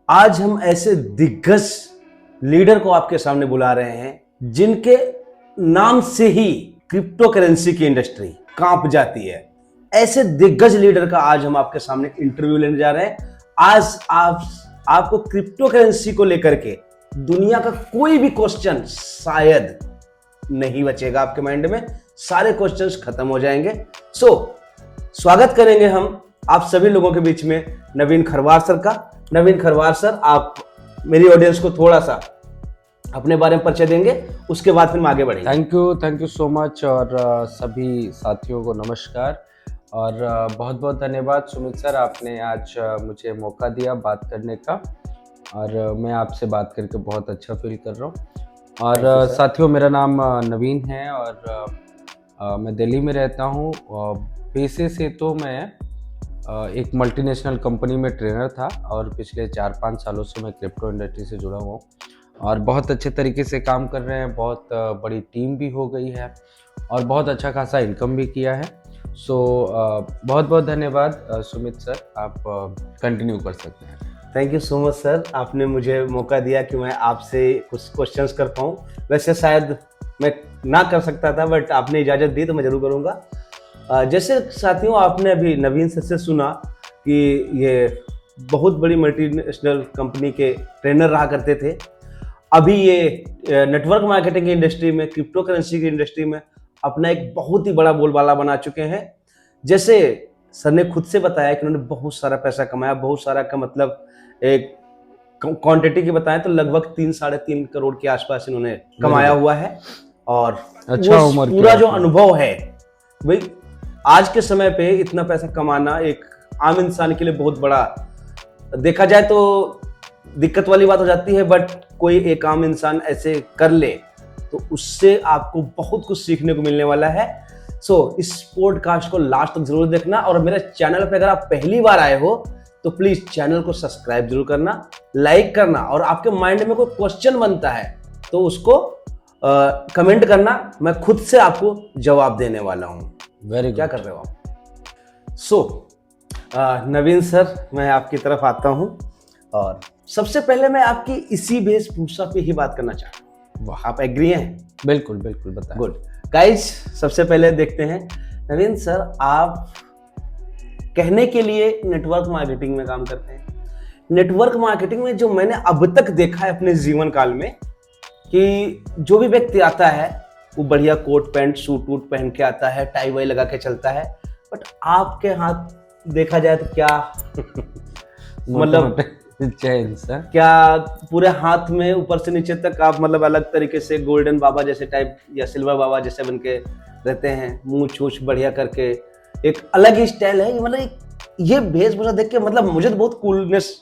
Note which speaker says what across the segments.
Speaker 1: आज हम ऐसे दिग्गज लीडर को आपके सामने बुला रहे हैं जिनके नाम से ही क्रिप्टो करेंसी की इंडस्ट्री कांप जाती है। ऐसे दिग्गज लीडर का आज हम आपके सामने इंटरव्यू लेने जा रहे हैं। आज आपको क्रिप्टो करेंसी को लेकर के दुनिया का कोई भी क्वेश्चन शायद नहीं बचेगा आपके माइंड में, सारे क्वेश्चंस खत्म हो जाएंगे। स्वागत करेंगे हम आप सभी लोगों के बीच में नवीन खरवार सर का। नवीन खरवार सर, आप मेरी ऑडियंस को थोड़ा सा अपने बारे में परिचय देंगे, उसके बाद फिर हम आगे बढ़ेंगे।
Speaker 2: Thank you so much. और सभी साथियों को नमस्कार और बहुत बहुत धन्यवाद सुमित सर, आपने आज मुझे मौका दिया बात करने का और मैं आपसे बात करके बहुत अच्छा फील कर रहा हूँ। और साथियों, मेरा नाम नवीन है और मैं दिल्ली में रहता हूँ। पेशे से तो मैं एक मल्टीनेशनल कंपनी में ट्रेनर था और पिछले 4-5 सालों से मैं क्रिप्टो इंडस्ट्री से जुड़ा हुआ हूँ और बहुत अच्छे तरीके से काम कर रहे हैं। बहुत बड़ी टीम भी हो गई है और बहुत अच्छा खासा इनकम भी किया है। बहुत बहुत धन्यवाद सुमित सर, आप कंटिन्यू कर सकते हैं।
Speaker 1: Thank you so much sir, आपने मुझे मौका दिया कि मैं आपसे कुछ क्वेश्चंस कर पाऊँ। वैसे शायद मैं ना कर सकता था, बट आपने इजाज़त दी तो मैं ज़रूर करूँगा। जैसे साथियों, आपने अभी नवीन सर से सुना कि ये बहुत बड़ी मल्टीनेशनल कंपनी के ट्रेनर रहा करते थे। अभी ये नेटवर्क मार्केटिंग की इंडस्ट्री में, क्रिप्टो करेंसी की इंडस्ट्री में अपना एक बहुत ही बड़ा बोलबाला बना चुके हैं। जैसे सर ने खुद से बताया कि उन्होंने बहुत सारा पैसा कमाया, बहुत सारा का मतलब एक क्वांटिटी की बताएं तो लगभग 3-3.5 करोड़ के आसपास इन्होंने कमाया हुआ है। और
Speaker 2: अच्छा उम्र
Speaker 1: पूरा जो अनुभव है भाई, आज के समय पे इतना पैसा कमाना एक आम इंसान के लिए बहुत बड़ा, देखा जाए तो दिक्कत वाली बात हो जाती है, बट कोई एक आम इंसान ऐसे कर ले तो उससे आपको बहुत कुछ सीखने को मिलने वाला है। इस पॉडकास्ट को लास्ट तक जरूर देखना और मेरे चैनल पे अगर आप पहली बार आए हो तो प्लीज चैनल को सब्सक्राइब जरूर करना, लाइक करना, और आपके माइंड में कोई क्वेश्चन बनता है तो उसको कमेंट करना, मैं खुद से आपको जवाब देने वाला हूँ। क्या कर रहे हो आप? नवीन सर, मैं आपकी तरफ आता हूँ और सबसे पहले मैं आपकी इसी वेशभूषा पे ही बात करना चाहता हूँ। आप एग्री हैं?
Speaker 2: बिल्कुल बिल्कुल, बताएं।
Speaker 1: गुड गाइज, सबसे पहले देखते हैं नवीन सर, आप कहने के लिए नेटवर्क मार्केटिंग में काम करते हैं। नेटवर्क मार्केटिंग में जो मैंने अब तक देखा है अपने जीवन काल में, कि जो भी व्यक्ति आता है वो बढ़िया कोट पैंट सूट वूट पहन के आता है, टाई वाई लगा के चलता है, बट आपके हाथ देखा जाए तो क्या मतलब क्या पूरे हाथ में ऊपर से नीचे तक आप मतलब अलग तरीके से गोल्डन बाबा जैसे टाइप या सिल्वर बाबा जैसे बन के रहते हैं, मुंह छूछ बढ़िया करके, एक अलग ही स्टाइल है। मतलब ये वेशभूषा देख के मतलब मुझे तो बहुत कूलनेस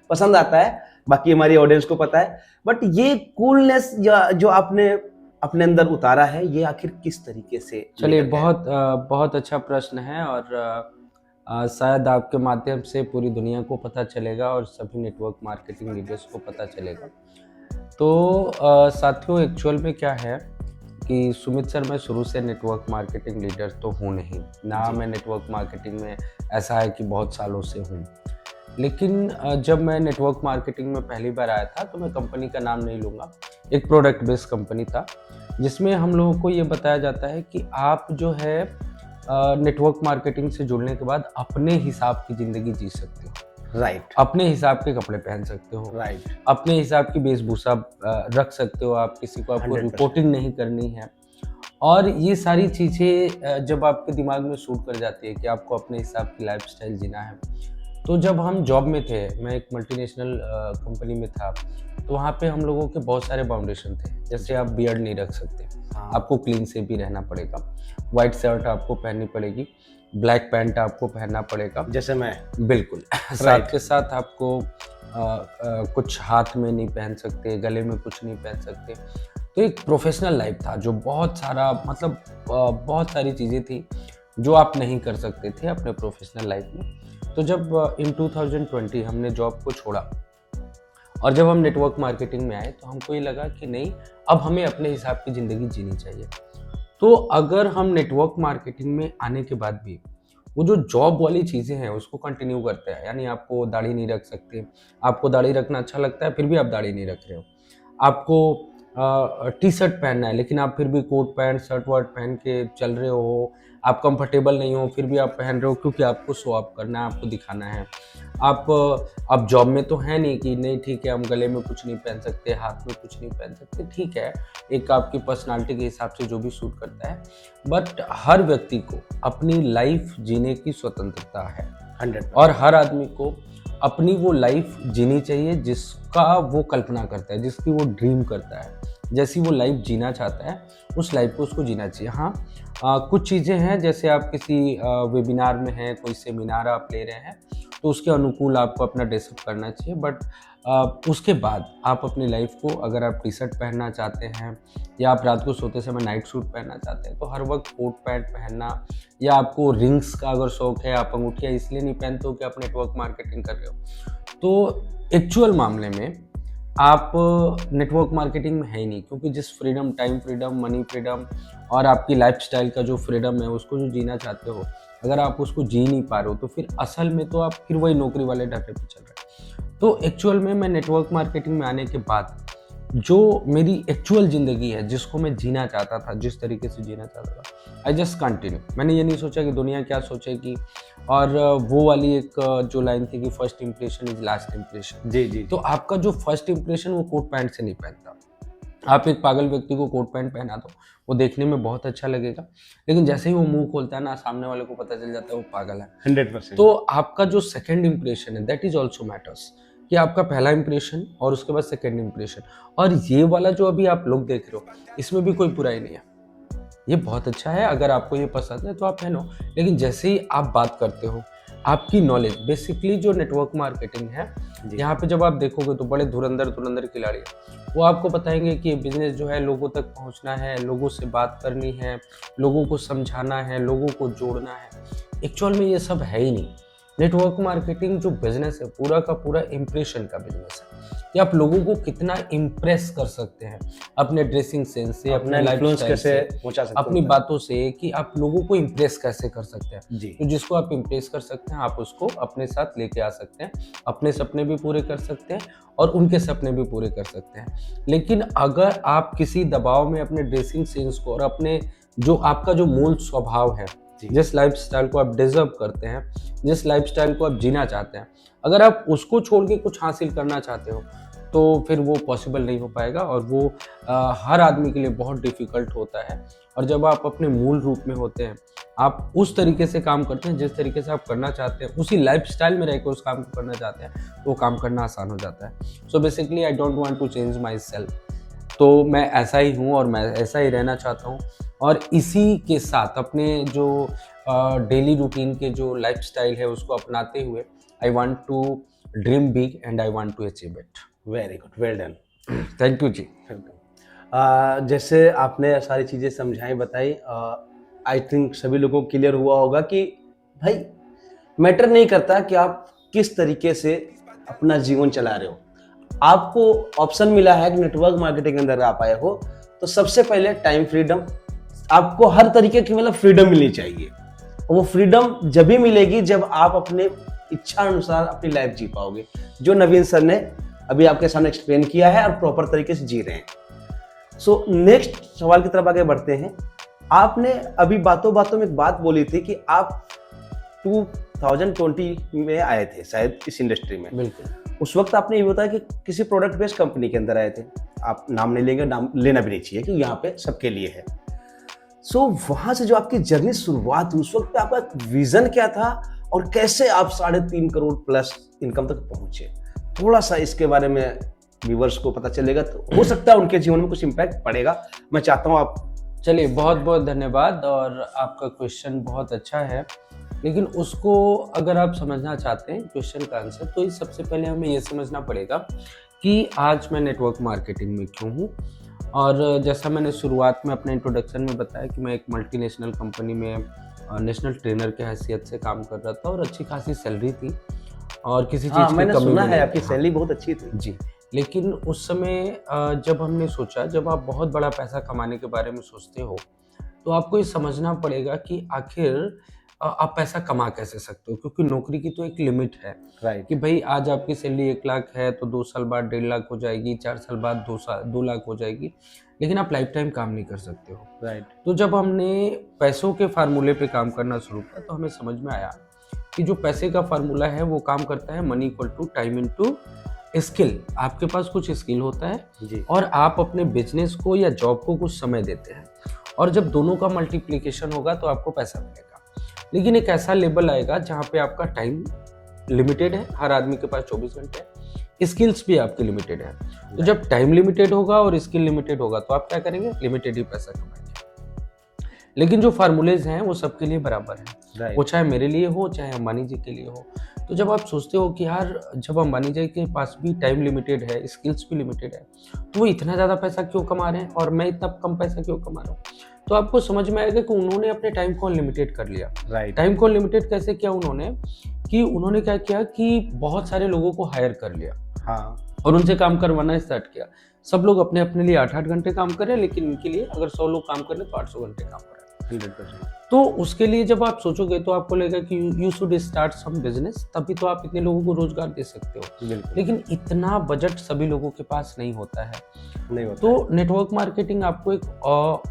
Speaker 1: पसंद आता है, बाकी हमारी ऑडियंस को पता है, बट ये कूलनेस जो आपने अपने अंदर उतारा है, ये आखिर किस तरीके से?
Speaker 2: चलिए, बहुत अच्छा प्रश्न है और शायद आपके माध्यम से पूरी दुनिया को पता चलेगा और सभी नेटवर्क मार्केटिंग लीडर्स को पता चलेगा। तो साथियों, एक्चुअल में क्या है कि सुमित सर, मैं शुरू से नेटवर्क मार्केटिंग लीडर तो हूँ नहीं ना, मैं नेटवर्क मार्केटिंग में ऐसा है कि बहुत सालों से हूँ। लेकिन जब मैं नेटवर्क मार्केटिंग में पहली बार आया था तो मैं कंपनी का नाम नहीं लूँगा, एक प्रोडक्ट बेस्ड कंपनी था जिसमें हम लोगों को ये बताया जाता है कि आप जो है नेटवर्क मार्केटिंग से जुड़ने के बाद अपने हिसाब की ज़िंदगी जी सकते हो।
Speaker 1: राइट।
Speaker 2: अपने हिसाब के कपड़े पहन सकते हो।
Speaker 1: राइट।
Speaker 2: अपने हिसाब की वेशभूषा रख सकते हो। आप किसी को आपको रिपोर्टिंग नहीं करनी है। और ये सारी चीज़ें जब आपके दिमाग में शूट कर जाती है कि आपको अपने हिसाब की लाइफस्टाइल जीना है। तो जब हम जॉब में थे, मैं एक मल्टीनेशनल कंपनी में था, तो वहाँ पे हम लोगों के बहुत सारे बाउंडेशन थे। जैसे आप बियर्ड नहीं रख सकते, आपको क्लीन से भी रहना पड़ेगा, वाइट शर्ट आपको पहननी पड़ेगी, ब्लैक पैंट आपको पहनना पड़ेगा,
Speaker 1: जैसे मैं।
Speaker 2: बिल्कुल। साथ के साथ आपको कुछ हाथ में नहीं पहन सकते, गले में कुछ नहीं पहन सकते। तो एक प्रोफेशनल लाइफ था जो बहुत सारा मतलब बहुत सारी चीज़ें थी जो आप नहीं कर सकते थे अपने प्रोफेशनल लाइफ में। तो जब इन 2020 हमने जॉब को छोड़ा और जब हम नेटवर्क मार्केटिंग में आए तो हमको ये लगा कि नहीं, अब हमें अपने हिसाब की ज़िंदगी जीनी चाहिए। तो अगर हम नेटवर्क मार्केटिंग में आने के बाद भी वो जो जॉब वाली चीज़ें हैं उसको कंटिन्यू करते हैं। यानी आपको दाढ़ी नहीं रख सकते, आपको दाढ़ी रखना अच्छा लगता है फिर भी आप दाढ़ी नहीं रख रहे हो। आपको टी शर्ट पहनना है लेकिन आप फिर भी कोट पैंट शर्ट वर्ट पहन के चल रहे हो, आप कंफर्टेबल नहीं हो फिर भी आप पहन रहे हो क्योंकि आपको शो ऑफ करना है, आपको दिखाना है। आप अब जॉब में तो है नहीं कि नहीं ठीक है हम गले में कुछ नहीं पहन सकते, हाथ में कुछ नहीं पहन सकते, ठीक है, एक आपकी पर्सनालिटी के हिसाब से जो भी सूट करता है। बट हर व्यक्ति को अपनी लाइफ जीने की स्वतंत्रता है
Speaker 1: 100%।
Speaker 2: और हर आदमी को अपनी वो लाइफ जीनी चाहिए जिसका वो कल्पना करता है, जिसकी वो ड्रीम करता है, जैसी वो लाइफ जीना चाहता है उस लाइफ को उसको जीना चाहिए। हाँ, कुछ चीज़ें हैं जैसे आप किसी वेबिनार में हैं, कोई सेमिनार आप ले रहे हैं तो उसके अनुकूल आपको अपना ड्रेसअप करना चाहिए। बट उसके बाद आप अपनी लाइफ को अगर आप टी शर्ट पहनना चाहते हैं या आप रात को सोते समय नाइट सूट पहनना चाहते हैं तो हर वक्त कोट पैंट पहनना, या आपको रिंग्स का अगर शौक है, आप अंगूठियाँ इसलिए नहीं पहनते हो कि आप नेटवर्क मार्केटिंग कर रहे हो, तो एक्चुअल मामले में आप नेटवर्क मार्केटिंग में है ही नहीं। क्योंकि जिस freedom, time freedom, money freedom और आपकी लाइफस्टाइल का जो फ्रीडम है उसको जो जीना चाहते हो, अगर आप उसको जी नहीं पा रहे हो तो फिर असल में तो आप फिर वही नौकरी वाले ढाटे पे चल रहे हैं। तो एक्चुअल में मैं नेटवर्क मार्केटिंग में आने के बाद जो मेरी एक्चुअल ज़िंदगी है, जिसको मैं जीना चाहता था, जिस तरीके से जीना चाहता था, आई जस्ट कंटिन्यू। मैंने ये नहीं सोचा कि दुनिया क्या सोचेगी। और वो वाली एक जो लाइन थी कि first impression is last impression.
Speaker 1: जी जी।
Speaker 2: तो आपका जो फर्स्ट इंप्रेशन वो कोट पैंट से नहीं पहनता। आप एक पागल व्यक्ति को कोट पैंट पहना दो, वो देखने में बहुत अच्छा लगेगा, लेकिन जैसे ही वो मुंह खोलता है ना, सामने वाले को पता चल जाता है वो पागल है।
Speaker 1: 100%।
Speaker 2: तो आपका जो सेकंड इंप्रेशन है दैट इज ऑल्सो मैटर्स, कि आपका पहला इंप्रेशन और उसके बाद सेकंड इंप्रेशन। और ये वाला जो अभी आप लोग देख रहे हो इसमें भी कोई बुराई नहीं है, ये बहुत अच्छा है। अगर आपको ये पसंद है तो आप पहनो। लेकिन जैसे ही आप बात करते हो, आपकी नॉलेज, बेसिकली जो नेटवर्क मार्केटिंग है, यहाँ पे जब आप देखोगे तो बड़े धुरंधर खिलाड़ी हैं। वो आपको बताएंगे कि बिजनेस जो है लोगों तक पहुँचना है, लोगों से बात करनी है, लोगों को समझाना है, लोगों को जोड़ना है। एक्चुअल में ये सब है ही नहीं। नेटवर्क मार्केटिंग जो बिजनेस है पूरा का पूरा इम्प्रेशन का बिजनेस है, कि आप लोगों को कितना इम्प्रेस कर सकते हैं अपने ड्रेसिंग सेंस से, अपने
Speaker 1: इन्फ्लुएंस
Speaker 2: लाइफस्टाइल
Speaker 1: कैसे
Speaker 2: से,
Speaker 1: पहुंचा सकते
Speaker 2: अपनी
Speaker 1: हैं
Speaker 2: बातों से, कि आप लोगों को इम्प्रेस कैसे कर सकते हैं।
Speaker 1: जी।
Speaker 2: तो जिसको आप इम्प्रेस कर सकते हैं आप उसको अपने साथ लेके आ सकते हैं, अपने सपने भी पूरे कर सकते हैं और उनके सपने भी पूरे कर सकते हैं। लेकिन अगर आप किसी दबाव में अपने ड्रेसिंग सेंस को और अपने जो आपका जो मूल स्वभाव है, जिस लाइफस्टाइल को आप डिजर्व करते हैं, जिस लाइफस्टाइल को आप जीना चाहते हैं, अगर आप उसको छोड़ के कुछ हासिल करना चाहते हो तो फिर वो पॉसिबल नहीं हो पाएगा। और वो हर आदमी के लिए बहुत डिफ़िकल्ट होता है। और जब आप अपने मूल रूप में होते हैं, आप उस तरीके से काम करते हैं जिस तरीके से आप करना चाहते हैं, उसी लाइफस्टाइल में रह के उस काम को करना चाहते हैं, तो वो काम करना आसान हो जाता है। So basically I don't want to change my self. तो मैं ऐसा ही हूँ और मैं ऐसा ही रहना चाहता हूँ। और इसी के साथ अपने जो डेली रूटीन के जो लाइफस्टाइल है उसको अपनाते हुए I want to dream big and I want to achieve it.
Speaker 1: Very good, well done.
Speaker 2: Thank you जी।
Speaker 1: जैसे आपने सारी चीज़ें समझाई, बताई, आई थिंक सभी लोगों को क्लियर हुआ होगा कि भाई मैटर नहीं करता कि आप किस तरीके से अपना जीवन चला रहे हो। आपको ऑप्शन मिला है कि नेटवर्क मार्केटिंग के अंदर आप आए हो, तो सबसे पहले टाइम फ्रीडम, आपको हर तरीके की मतलब फ्रीडम मिलनी चाहिए। और वो फ्रीडम जब भी मिलेगी जब आप अपने इच्छा अनुसार अपनी लाइफ जी पाओगे, जो नवीन सर ने अभी आपके सामने एक्सप्लेन किया है और प्रॉपर तरीके से जी रहे हैं। सो नेक्स्ट सवाल की तरफ आगे बढ़ते हैं। आपने अभी बातों बातों में एक बात बोली थी कि आप 2020 में आए थे शायद इस इंडस्ट्री में।
Speaker 2: बिल्कुल।
Speaker 1: उस वक्त आपने ये बताया कि किसी प्रोडक्ट बेस्ड कंपनी के अंदर आए थे। आप नाम नहीं लेंगे, नाम लेना भी नहीं चाहिए कि यहाँ पे सबके लिए है। सो वहाँ से जो आपकी जर्नी शुरुआत हुई, उस वक्त पे आपका विजन क्या था और कैसे आप 3.5 करोड़ प्लस इनकम तक पहुंचे? थोड़ा सा इसके बारे में व्यूअर्स को पता चलेगा तो हो सकता है उनके जीवन में कुछ इम्पैक्ट पड़ेगा। मैं चाहता हूँ आप।
Speaker 2: चलिए, बहुत बहुत धन्यवाद। और आपका क्वेश्चन बहुत अच्छा है, लेकिन उसको अगर आप समझना चाहते हैं क्वेश्चन का आंसर, तो इस सबसे पहले हमें ये समझना पड़ेगा कि आज मैं नेटवर्क मार्केटिंग में क्यों हूँ। और जैसा मैंने शुरुआत में अपने इंट्रोडक्शन में बताया कि मैं एक मल्टीनेशनल कंपनी में नेशनल ट्रेनर के हैसियत से काम कर रहा था और अच्छी खासी सैलरी थी और किसी चीज़ की
Speaker 1: मैंने
Speaker 2: कमी
Speaker 1: सुना
Speaker 2: भी
Speaker 1: है
Speaker 2: नहीं
Speaker 1: आपकी
Speaker 2: थी।
Speaker 1: सैलरी बहुत अच्छी थी
Speaker 2: जी। लेकिन उस समय जब हमने सोचा, जब आप बहुत बड़ा पैसा कमाने के बारे में सोचते हो तो आपको ये समझना पड़ेगा कि आखिर आप पैसा कमा कैसे सकते हो, क्योंकि नौकरी की तो एक लिमिट है
Speaker 1: राइट।
Speaker 2: कि भाई आज आपकी सैलरी 1 लाख है तो 2 साल बाद 1.5 लाख हो जाएगी, 4 साल बाद 2 लाख हो जाएगी, लेकिन आप लाइफ टाइम काम नहीं कर सकते हो।
Speaker 1: राइट।
Speaker 2: तो जब हमने पैसों के फार्मूले पे काम करना शुरू किया तो हमें समझ में आया कि जो पैसे का फार्मूला है वो काम करता है money equal to time into skill. आपके पास कुछ स्किल होता है
Speaker 1: जी।
Speaker 2: और आप अपने बिजनेस को या जॉब को कुछ समय देते हैं, और जब दोनों का मल्टीप्लिकेशन होगा तो आपको पैसा मिलेगा। लेकिन एक ऐसा लेवल आएगा जहाँ पे आपका टाइम लिमिटेड है, हर आदमी के पास 24 घंटे है, स्किल्स भी आपके लिमिटेड है। तो जब टाइम लिमिटेड होगा और स्किल लिमिटेड होगा तो आप क्या करेंगे, लिमिटेड ही पैसा कमाएंगे। लेकिन जो फार्मूलेज हैं वो सबके लिए बराबर है,
Speaker 1: राइट।
Speaker 2: वो चाहे मेरे लिए हो चाहे अंबानी जी के लिए हो। तो जब आप सोचते हो कि यार जब अंबानी जी के पास भी टाइम लिमिटेड है, स्किल्स भी लिमिटेड है, तो वो इतना ज़्यादा पैसा क्यों कमा रहे हैं और मैं इतना कम पैसा क्यों कमा रहा हूँ, तो आपको समझ में आएगा कि उन्होंने अपने टाइम को अनलिमिटेड कर लिया।
Speaker 1: राइट।
Speaker 2: टाइम को अनलिमिटेड कैसे किया उन्होंने, कि उन्होंने क्या किया कि बहुत सारे लोगों को हायर कर लिया
Speaker 1: हाँ।
Speaker 2: और उनसे काम करवाना स्टार्ट किया। सब लोग अपने अपने लिए 8-8 घंटे काम कर रहे हैं, लेकिन इनके लिए अगर 100 लोग काम कर रहे हैं तो 800 घंटे काम कर रहे हैं।
Speaker 1: 100%।
Speaker 2: तो उसके लिए जब आप सोचोगे तो आपको लगेगा कि you should start some business, तभी तो आप इतने लोगों को रोजगार दे सकते हो।
Speaker 1: बिल्कुल
Speaker 2: लेकिन इतना बजट सभी लोगों के पास नहीं होता है।
Speaker 1: नहीं होता
Speaker 2: तो नेटवर्क मार्केटिंग आपको एक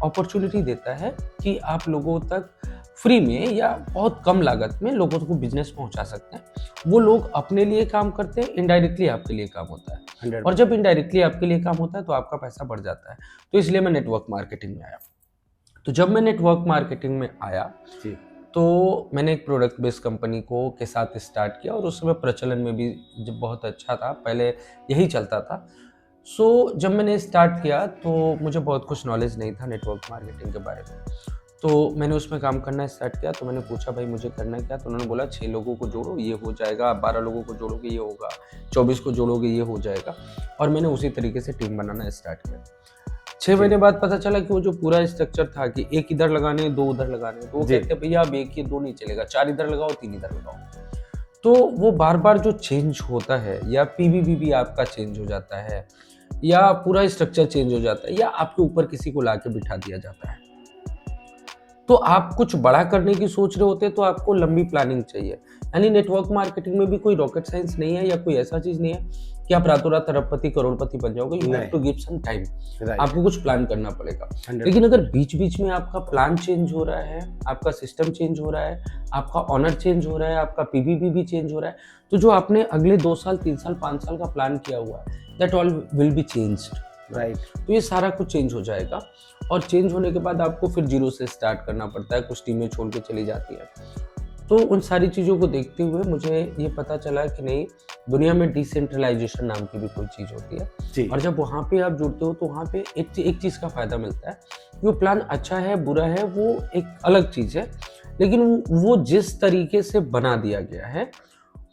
Speaker 2: अपॉर्चुनिटी देता है कि आप लोगों तक फ्री में या बहुत कम लागत में लोगों को बिजनेस पहुंचा सकते हैं। वो लोग अपने लिए काम करते हैं, इनडायरेक्टली आपके लिए काम होता है,
Speaker 1: 100%।
Speaker 2: और जब इनडायरेक्टली आपके लिए काम होता है तो आपका पैसा बढ़ जाता है। तो इसलिए मैं नेटवर्क मार्केटिंग में आया। तो जब मैं नेटवर्क मार्केटिंग में आया
Speaker 1: जी।
Speaker 2: तो मैंने एक प्रोडक्ट बेस्ड कंपनी को के साथ स्टार्ट किया, और उस समय प्रचलन में भी जब बहुत अच्छा था, पहले यही चलता था। सो जब मैंने स्टार्ट किया तो मुझे बहुत कुछ नॉलेज नहीं था नेटवर्क मार्केटिंग के बारे में। तो मैंने उसमें काम करना स्टार्ट किया। तो मैंने पूछा भाई मुझे करना क्या, तो उन्होंने बोला 6 लोगों को जोड़ो ये हो जाएगा, 12 लोगों को जोड़ोगे ये होगा, 24 को जोड़ोगे ये हो जाएगा। और मैंने उसी तरीके से टीम बनाना स्टार्ट किया। 6 महीने बाद पता चला कि वो जो पूरा स्ट्रक्चर था कि एक इधर लगाने 2 उधर लगाने, तो वो
Speaker 1: जी।
Speaker 2: कहते भैया अब एक ही 2 नहीं चलेगा, 4 इधर लगाओ 3 इधर लगाओ। तो वो बार बार जो चेंज होता है, या पीवीबी भी आपका चेंज हो जाता है, या पूरा स्ट्रक्चर चेंज हो जाता है, या आपके ऊपर किसी को लाके बिठा दिया जाता है, तो आप कुछ बड़ा करने की सोच रहे होते हैं तो आपको लंबी प्लानिंग चाहिए। यानी नेटवर्क मार्केटिंग में भी कोई रॉकेट साइंस नहीं है, या कोई ऐसा चीज नहीं है कि आप रातों रात अरबपति करोड़पति बन जाओगे। You have to give some time,
Speaker 1: right.
Speaker 2: आपको कुछ प्लान करना पड़ेगा।
Speaker 1: 100%।
Speaker 2: लेकिन अगर बीच बीच में आपका प्लान चेंज हो रहा है, आपका सिस्टम चेंज हो रहा है, आपका ऑनर चेंज हो रहा है, आपका पीवीबी भी चेंज हो रहा है, तो जो आपने अगले 2 साल 3 साल 5 साल का प्लान किया हुआ है, that all will be changed.
Speaker 1: Right.
Speaker 2: तो ये सारा कुछ चेंज हो जाएगा, और चेंज होने के बाद आपको फिर जीरो से स्टार्ट करना पड़ता है, कुछ टीमें छोड़ के चली जाती है। तो उन सारी चीज़ों को देखते हुए मुझे ये पता चला कि नहीं, दुनिया में डिसेंट्रलाइजेशन नाम की भी कोई चीज़ होती है।
Speaker 1: जी।
Speaker 2: और जब वहाँ पे आप जुड़ते हो तो वहाँ पे एक चीज़ का फ़ायदा मिलता है कि वो प्लान अच्छा है बुरा है वो एक अलग चीज़ है, लेकिन वो जिस तरीके से बना दिया गया है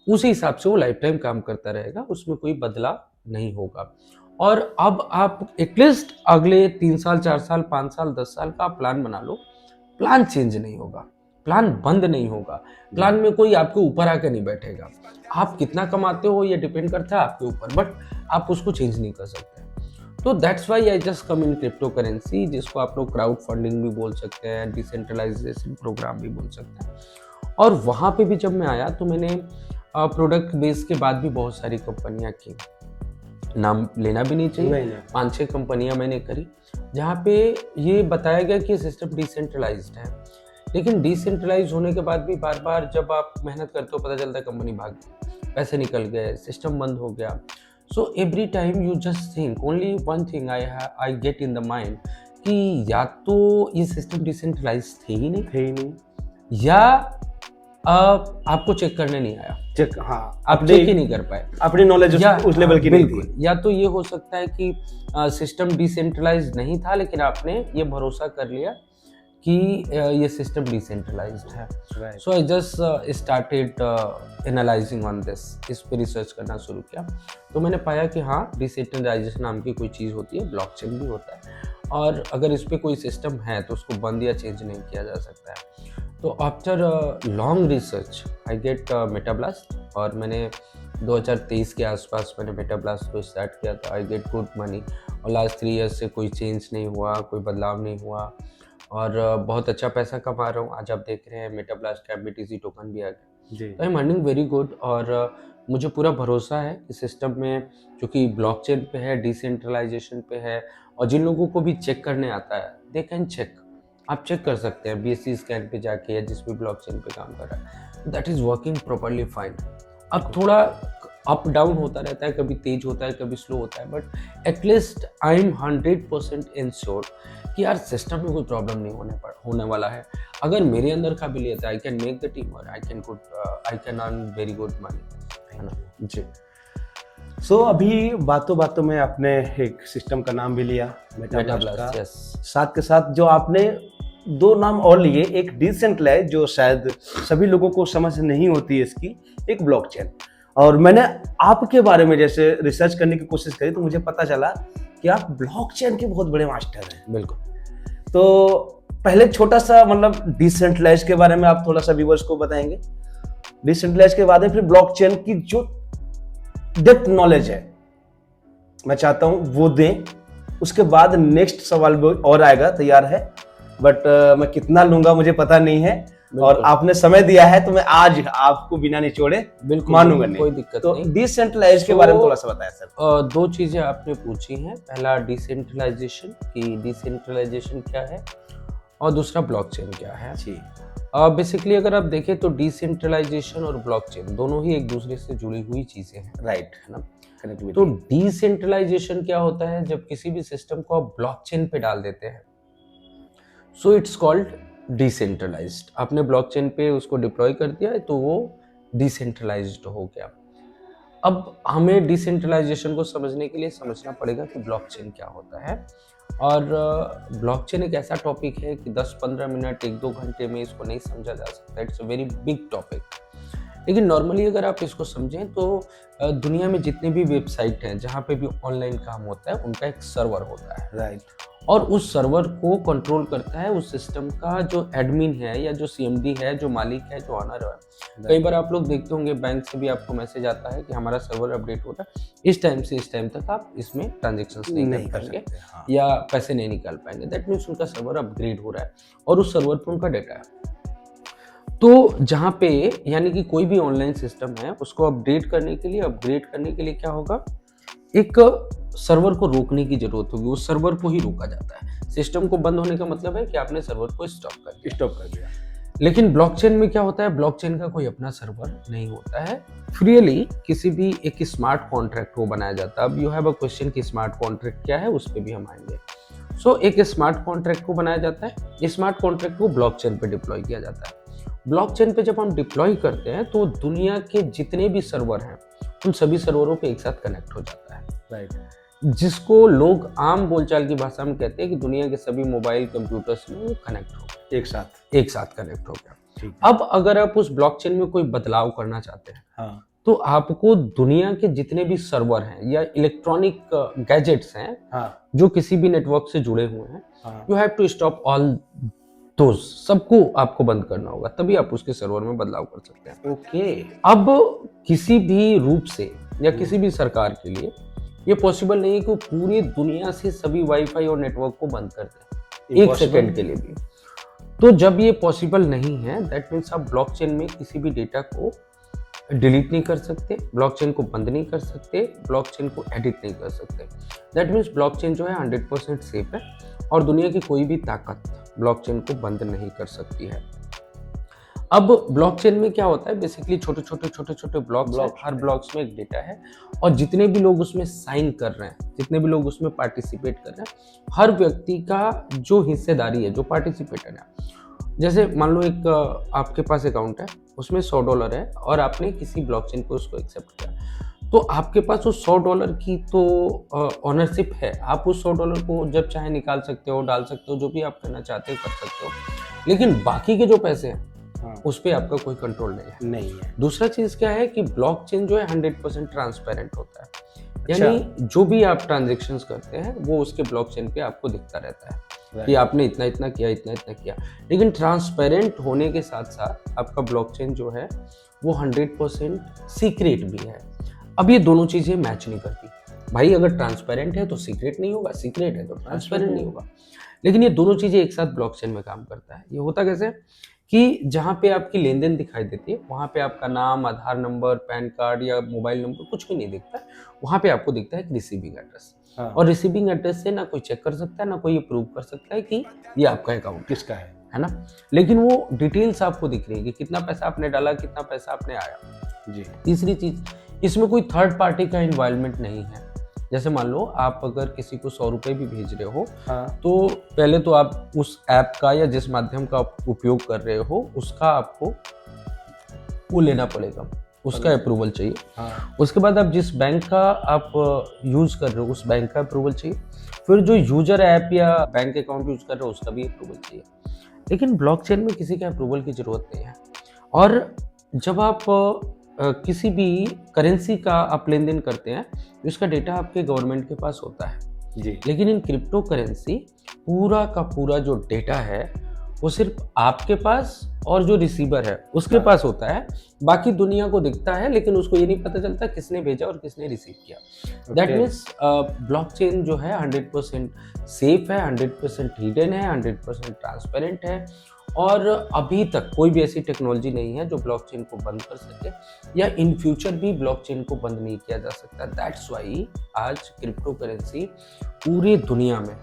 Speaker 2: उसी हिसाब से वो लाइफ टाइम काम करता रहेगा, उसमें कोई बदलाव नहीं होगा। और अब आप एटलीस्ट अगले 3 साल 4 साल 5 साल 10 साल का प्लान बना लो, प्लान चेंज नहीं होगा, प्लान बंद नहीं होगा, प्लान में कोई आपके ऊपर आके नहीं बैठेगा। आप कितना कमाते हो ये डिपेंड करता है आपके ऊपर, बट आप उसको चेंज नहीं कर सकते। तो that's why I just come in crypto currency, जिसको आप लोग क्राउड फंडिंग भी बोल सकते हैं, डिसेंट्रलाइजेशन प्रोग्राम भी बोल सकते हैं। और वहाँ पे भी जब मैं आया तो मैंने प्रोडक्ट बेस के बाद भी बहुत सारी कंपनियाँ की, नाम लेना भी नहीं चाहिए,
Speaker 1: नहीं।
Speaker 2: 5-6 कंपनियां मैंने करी, जहाँ पे ये बताया गया कि सिस्टम डिसेंट्रलाइज्ड है। लेकिन डिसेंट्रलाइज होने के बाद भी बार बार जब आप मेहनत करते हो पता चलता है कंपनी भाग गई, पैसे निकल गए, सिस्टम बंद हो गया। So every time you just think only one thing I get in the mind कि या तो ये सिस्टम डिसेंट्रलाइज थे ही नहीं, या आपको चेक करने नहीं आया,
Speaker 1: चेक। हाँ,
Speaker 2: आप चेक ही नहीं कर पाए,
Speaker 1: अपनी नॉलेज उस लेवल की नहीं थी।
Speaker 2: या तो ये हो सकता है कि सिस्टम डिसेंट्रलाइज्ड नहीं था, लेकिन आपने ये भरोसा कर लिया कि ये सिस्टम डिसेंट्रलाइज्ड है। So I just started analysing on this, इस पे रिसर्च करना शुरू किया। तो मैंने पाया कि हाँ, डिसेंट्रलाइजेशन नाम की कोई चीज़ होती है, ब्लॉकचेन भी होता है, और अगर इस पे कोई सिस्टम है तो उसको बंद या चेंज नहीं किया जा सकता है। तो after long research I get Metablast, और मैंने 2023 के आसपास मैंने मेटाब्लास्ट को स्टार्ट किया था। आई गेट गुड मनी, और लास्ट 3 ईयर्स से कोई चेंज नहीं हुआ, कोई बदलाव नहीं हुआ, और बहुत अच्छा पैसा कमा रहा हूँ। आज आप देख रहे हैं मेटाब्लास्ट का BTC टोकन भी आ गया,
Speaker 1: जी
Speaker 2: तो I am earning very good. और मुझे पूरा भरोसा है कि सिस्टम में, जो कि ब्लॉकचेन पे है, डिसेंट्रलाइजेशन पे है, और जिन लोगों को भी चेक करने आता है दे कैन चेक। आप चेक कर सकते हैं BSC स्कैन पे जाके, या जिस भी ब्लॉकचेन पे काम कर रहा है, that is working properly fine. अब थोड़ा अप डाउन होता रहता है, कभी तेज होता है, कभी स्लो होता है, but at least I am 100% ensure कि यार सिस्टम में कोई प्रॉब्लम नहीं होने वाला है। अगर मेरे अंदर काबिलियत है, I can make the team, और I can earn very good money, है ना जी।
Speaker 1: सो अभी बातों बातों में आपने एक सिस्टम का नाम भी लिया, मेटाब्लास्ट का।
Speaker 2: यस,
Speaker 1: साथ के साथ जो आपने दो नाम और लिए, एक डिसेंट्रलाइज जो शायद सभी लोगों को समझ नहीं होती है इसकी, एक ब्लॉकचेन। और मैंने आपके बारे में जैसे रिसर्च करने की कोशिश करी तो मुझे पता चला कि आप ब्लॉकचेन के बहुत बड़े मास्टर हैं।
Speaker 2: बिल्कुल।
Speaker 1: तो पहले छोटा सा मतलब डिसेंट्रलाइज के बारे में आप थोड़ा सा व्यूअर्स को बताएंगे, डिसेंट्रलाइज के बाद फिर ब्लॉकचेन की जो डेप्थ नॉलेज है मैं चाहता हूं वो दें। उसके बाद नेक्स्ट सवाल भी और आएगा, तैयार है, बट मैं कितना लूंगा मुझे पता नहीं है, और आपने समय दिया है तो मैं आज आपको बिना निचोड़े
Speaker 2: बिल्कुल
Speaker 1: मानूंगा नहीं।
Speaker 2: कोई दिक्कत
Speaker 1: तो
Speaker 2: नहीं।
Speaker 1: डिसेंट्रलाइज के बारे में थोड़ा सा बताया सर।
Speaker 2: दो चीजें आपने पूछी हैं, पहला डिसेंट्रलाइजेशन कि डिसेंट्रलाइजेशन क्या है, और दूसरा ब्लॉकचेन क्या है।
Speaker 1: जी
Speaker 2: बेसिकली अगर आप देखें तो डिसेंट्रलाइजेशन और ब्लॉकचेन दोनों ही एक दूसरे से जुड़ी हुई चीजें हैं,
Speaker 1: राइट,
Speaker 2: है ना।
Speaker 1: कनेक्टिविटी।
Speaker 2: तो डिसेंट्रलाइजेशन क्या होता है, जब किसी भी सिस्टम को आप ब्लॉकचेन पे डाल देते हैं, सो इट्स कॉल्ड डिसेंट्रलाइज्ड। आपने ब्लॉकचेन पे उसको डिप्लॉय कर दिया है तो वो डिसेंट्रलाइज्ड हो गया। अब हमें डिसेंट्रलाइजेशन को समझने के लिए समझना पड़ेगा कि ब्लॉकचेन क्या होता है। और ब्लॉकचेन एक ऐसा टॉपिक है कि 10-15 मिनट, 1-2 घंटे में इसको नहीं समझा जा सकता। It's a very big topic. लेकिन नॉर्मली अगर आप इसको समझें तो दुनिया में जितने भी वेबसाइट हैं जहाँ पे भी ऑनलाइन काम होता है, उनका एक सर्वर होता है,
Speaker 1: राइट।
Speaker 2: और उस सर्वर को कंट्रोल करता है उस सिस्टम का जो एडमिन है, या जो CMD है, जो मालिक है, जो ऑनर है। कई बार आप लोग देखते होंगे बैंक से भी आपको मैसेज आता है कि हमारा सर्वर अपडेट हो रहा है, इस टाइम से इस टाइम तक आप इसमें ट्रांजेक्शन्स नहीं कर पाएंगे,
Speaker 1: हाँ।
Speaker 2: या पैसे नहीं निकाल पाएंगे। दैट मीन्स उनका सर्वर अपग्रेड हो रहा है और उस सर्वर पर उनका डेटा है। तो जहाँ पे यानी कि कोई भी ऑनलाइन सिस्टम है, उसको अपडेट करने के लिए क्या होगा, एक सर्वर को रोकने की जरूरत होगी। उस सर्वर को ही रोका जाता है। सिस्टम को बंद होने का मतलब है कि आपने सर्वर को स्टॉप कर दिया। लेकिन ब्लॉकचेन में क्या होता है, ब्लॉकचेन का कोई अपना सर्वर नहीं होता है। फ्रीली किसी भी एक स्मार्ट कॉन्ट्रैक्ट को बनाया जाता है। अब यू हैव अ क्वेश्चन कि स्मार्ट कॉन्ट्रैक्ट क्या है, उस पर भी हम आएंगे। सो एक स्मार्ट कॉन्ट्रैक्ट को बनाया जाता है। स्मार्ट कॉन्ट्रैक्ट को ब्लॉकचेन पे डिप्लॉय किया जाता है। ब्लॉकचेन पे जब हम डिप्लॉय करते हैं तो दुनिया के जितने भी सर्वर हैं, उन सभी सर्वरों पे एक साथ कनेक्ट हो जाता है,
Speaker 1: राइट।
Speaker 2: जिसको लोग आम बोलचाल की भाषा में कहते हैं कि दुनिया के सभी मोबाइल कंप्यूटर्स में वो कनेक्ट हो गया, एक साथ कनेक्ट हो गया। अब अगर आप उस ब्लॉकचेन में कोई बदलाव करना चाहते हैं,
Speaker 1: हाँ,
Speaker 2: तो आपको दुनिया के जितने भी सर्वर हैं या इलेक्ट्रॉनिक गैजेट्स हैं,
Speaker 1: हाँ,
Speaker 2: जो किसी भी नेटवर्क से जुड़े हुए हैं,
Speaker 1: हाँ,
Speaker 2: you have to stop all those, सबको आपको बंद करना होगा, तभी आप उसके सर्वर में बदलाव कर सकते हैं।
Speaker 1: ओके।
Speaker 2: अब किसी भी रूप से या किसी भी सरकार के लिए ये पॉसिबल नहीं है कि वो पूरी दुनिया से सभी वाईफाई और नेटवर्क को बंद कर दें एक सेकंड के लिए भी। तो जब ये पॉसिबल नहीं है, दैट मीन्स आप ब्लॉकचेन में किसी भी डेटा को डिलीट नहीं कर सकते, ब्लॉकचेन को बंद नहीं कर सकते, ब्लॉकचेन को एडिट नहीं कर सकते। दैट मीन्स ब्लॉकचेन जो है 100% सेफ है, और दुनिया की कोई भी ताकत ब्लॉकचेन को बंद नहीं कर सकती है। अब ब्लॉकचेन में क्या होता है, बेसिकली छोटे छोटे ब्लॉक्स, हर ब्लॉक्स में एक डेटा है, और जितने भी लोग उसमें साइन कर रहे हैं, जितने भी लोग उसमें पार्टिसिपेट कर रहे हैं, हर व्यक्ति का जो हिस्सेदारी है, जो पार्टिसिपेटर है, जैसे मान लो एक आपके पास अकाउंट है, उसमें $100 है, और आपने किसी ब्लॉकचेन पे उसको एक्सेप्ट किया, तो आपके पास उस $100 की तो ऑनरशिप है। आप उस $100 को जब चाहे निकाल सकते हो, डाल सकते हो, जो भी आप करना चाहते हो कर सकते हो। लेकिन बाकी के जो पैसे हैं,
Speaker 1: हाँ,
Speaker 2: उस पर आपका कोई कंट्रोल नहीं है। दूसरा चीज क्या है कि ब्लॉकचेन जो है 100% ट्रांसपेरेंट होता है। यानी जो भी आप ट्रांजेक्शन्स करते हैं वो उसके ब्लॉकचेन पे आपको दिखता रहता है कि आपने इतना इतना किया। लेकिन ट्रांसपेरेंट होने के साथ साथ आपका ब्लॉकचेन जो है वो 100% सीक्रेट भी है। अब ये दोनों चीजें मैच नहीं करती। भाई अगर ट्रांसपेरेंट है तो सीक्रेट नहीं होगा, सीक्रेट है तो ट्रांसपेरेंट नहीं होगा। लेकिन ये दोनों चीजें एक साथ ब्लॉकचेन में काम करता है। ये होता कैसे कि जहाँ पे आपकी लेन देन दिखाई देती है वहाँ पे आपका नाम, आधार नंबर, पैन कार्ड या मोबाइल नंबर कुछ भी नहीं दिखता है। वहाँ पे आपको दिखता है एक रिसीविंग एड्रेस।
Speaker 1: हाँ।
Speaker 2: और रिसीविंग एड्रेस से ना कोई चेक कर सकता है, ना कोई ये प्रूव कर सकता है कि ये आपका अकाउंट
Speaker 1: किसका है
Speaker 2: ना। लेकिन वो डिटेल्स आपको दिख रही है कि कितना पैसा आपने डाला, कितना पैसा आपने आया।
Speaker 1: जी।
Speaker 2: तीसरी चीज, इसमें कोई थर्ड पार्टी का इन्वॉल्वमेंट नहीं है। जैसे मान लो आप अगर किसी को 100 रुपए भी भेज रहे हो,
Speaker 1: हाँ।
Speaker 2: तो पहले तो आप उस ऐप का या जिस माध्यम का आप उपयोग कर रहे हो उसका आपको वो लेना पड़ेगा, उसका अप्रूवल चाहिए।
Speaker 1: हाँ।
Speaker 2: उसके बाद आप जिस बैंक का आप यूज कर रहे हो उस बैंक का अप्रूवल चाहिए। फिर जो यूजर ऐप या बैंक अकाउंट यूज कर रहे हो उसका भी अप्रूवल चाहिए। लेकिन ब्लॉकचेन में किसी के अप्रूवल की जरूरत नहीं है। और जब आप किसी भी करेंसी का आप लेन देन करते हैं तो इसका डेटा आपके गवर्नमेंट के पास होता है
Speaker 1: जी।
Speaker 2: लेकिन इन क्रिप्टो करेंसी पूरा का पूरा जो डेटा है वो सिर्फ आपके पास और जो रिसीवर है उसके पास होता है। बाकी दुनिया को दिखता है लेकिन उसको ये नहीं पता चलता किसने भेजा और किसने रिसीव किया। दैट मीन्स ब्लॉकचेन जो है 100% सेफ है, 100% हिडन है, 100% ट्रांसपेरेंट है। और अभी तक कोई भी ऐसी टेक्नोलॉजी नहीं है जो ब्लॉकचेन को बंद कर सके या इन फ्यूचर भी ब्लॉकचेन को बंद नहीं किया जा सकता। दैट्स वाई आज क्रिप्टो करेंसी पूरी दुनिया में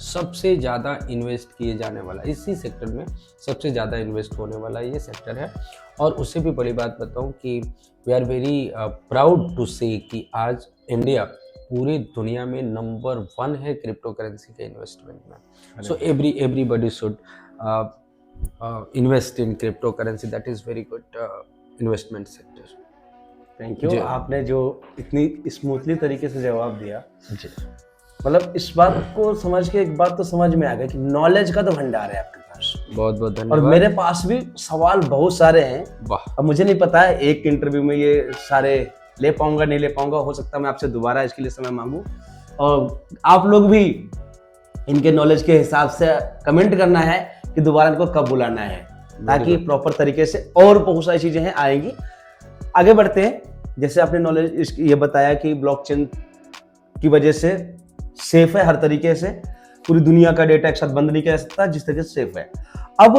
Speaker 2: सबसे ज़्यादा इन्वेस्ट किए जाने वाला, इसी सेक्टर में सबसे ज़्यादा इन्वेस्ट होने वाला ये सेक्टर है। और उससे भी बड़ी बात बताऊं कि we are very proud to say कि आज इंडिया पूरी दुनिया में नंबर 1 है क्रिप्टो करेंसी के इन्वेस्टमेंट में। So everybody should invest in cryptocurrency. That is very good investment sector.
Speaker 1: Thank you. आपने जो इतनी स्मूथली तरीके से जवाब दिया,
Speaker 2: जी,
Speaker 1: मतलब इस बात को समझ के एक बात तो समझ में आ गया कि नॉलेज का तो भंडार है आपके पास।
Speaker 2: बहुत बहुत धन्यवाद।
Speaker 1: और मेरे पास भी सवाल बहुत सारे हैं।
Speaker 2: वाह।
Speaker 1: अब मुझे नहीं पता है एक इंटरव्यू में ये सारे ले पाऊंगा नहीं ले पाऊंगा, हो सकता है मैं आपसे दोबारा इसके लिए समय मांगू। और आप लोग भी इनके नॉलेज के हिसाब से कमेंट करना है कि दोबारा इनको कब बुलाना है, ताकि प्रॉपर तरीके से और बहुत सारी चीजें हैं आएंगी। आगे बढ़ते हैं। जैसे आपने नॉलेज ये बताया कि ब्लॉकचेन की वजह से सेफ है हर तरीके से, पूरी दुनिया का डेटा एक साथ बंद नहीं किया जा सकता जिस तरीके से सेफ है। अब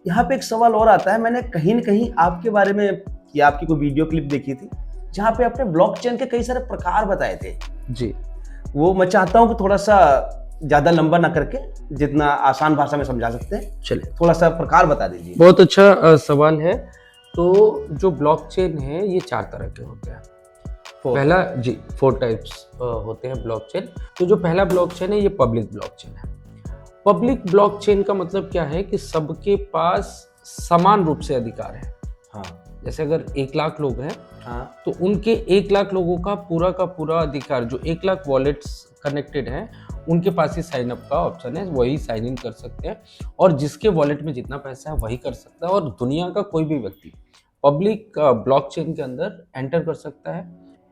Speaker 1: यहाँ पे एक सवाल और आता है, मैंने कहीं न कहीं आपके बारे में या आपकी कोई वीडियो क्लिप देखी थी जहाँ पे आपने ब्लॉकचेन के कई सारे प्रकार बताए थे।
Speaker 2: जी, वो
Speaker 1: मैं चाहता हूँ कि थोड़ा सा ज्यादा लंबा ना करके जितना आसान भाषा में समझा सकते हैं,
Speaker 2: चलिए
Speaker 1: थोड़ा सा प्रकार बता दीजिए।
Speaker 2: बहुत अच्छा सवाल है। तो जो ब्लॉकचेन है ये 4 तरह के होते हैं। पहला, जी, 4 टाइप्स होते हैं ब्लॉकचेन। तो जो पहला ब्लॉकचेन है ये पब्लिक ब्लॉकचेन है। पब्लिक ब्लॉकचेन का मतलब क्या है कि सबके पास समान रूप से अधिकार है।
Speaker 1: हाँ।
Speaker 2: जैसे अगर 1 लाख लोग हैं,
Speaker 1: हाँ।
Speaker 2: तो उनके 1 लाख लोगों का पूरा अधिकार, जो 1 लाख वॉलेट्स कनेक्टेड हैं उनके पास ही साइन अप का ऑप्शन है, वही साइन इन कर सकते हैं। और जिसके वॉलेट में जितना पैसा है वही कर सकता है। और दुनिया का कोई भी व्यक्ति पब्लिक ब्लॉकचेन के अंदर एंटर कर सकता है,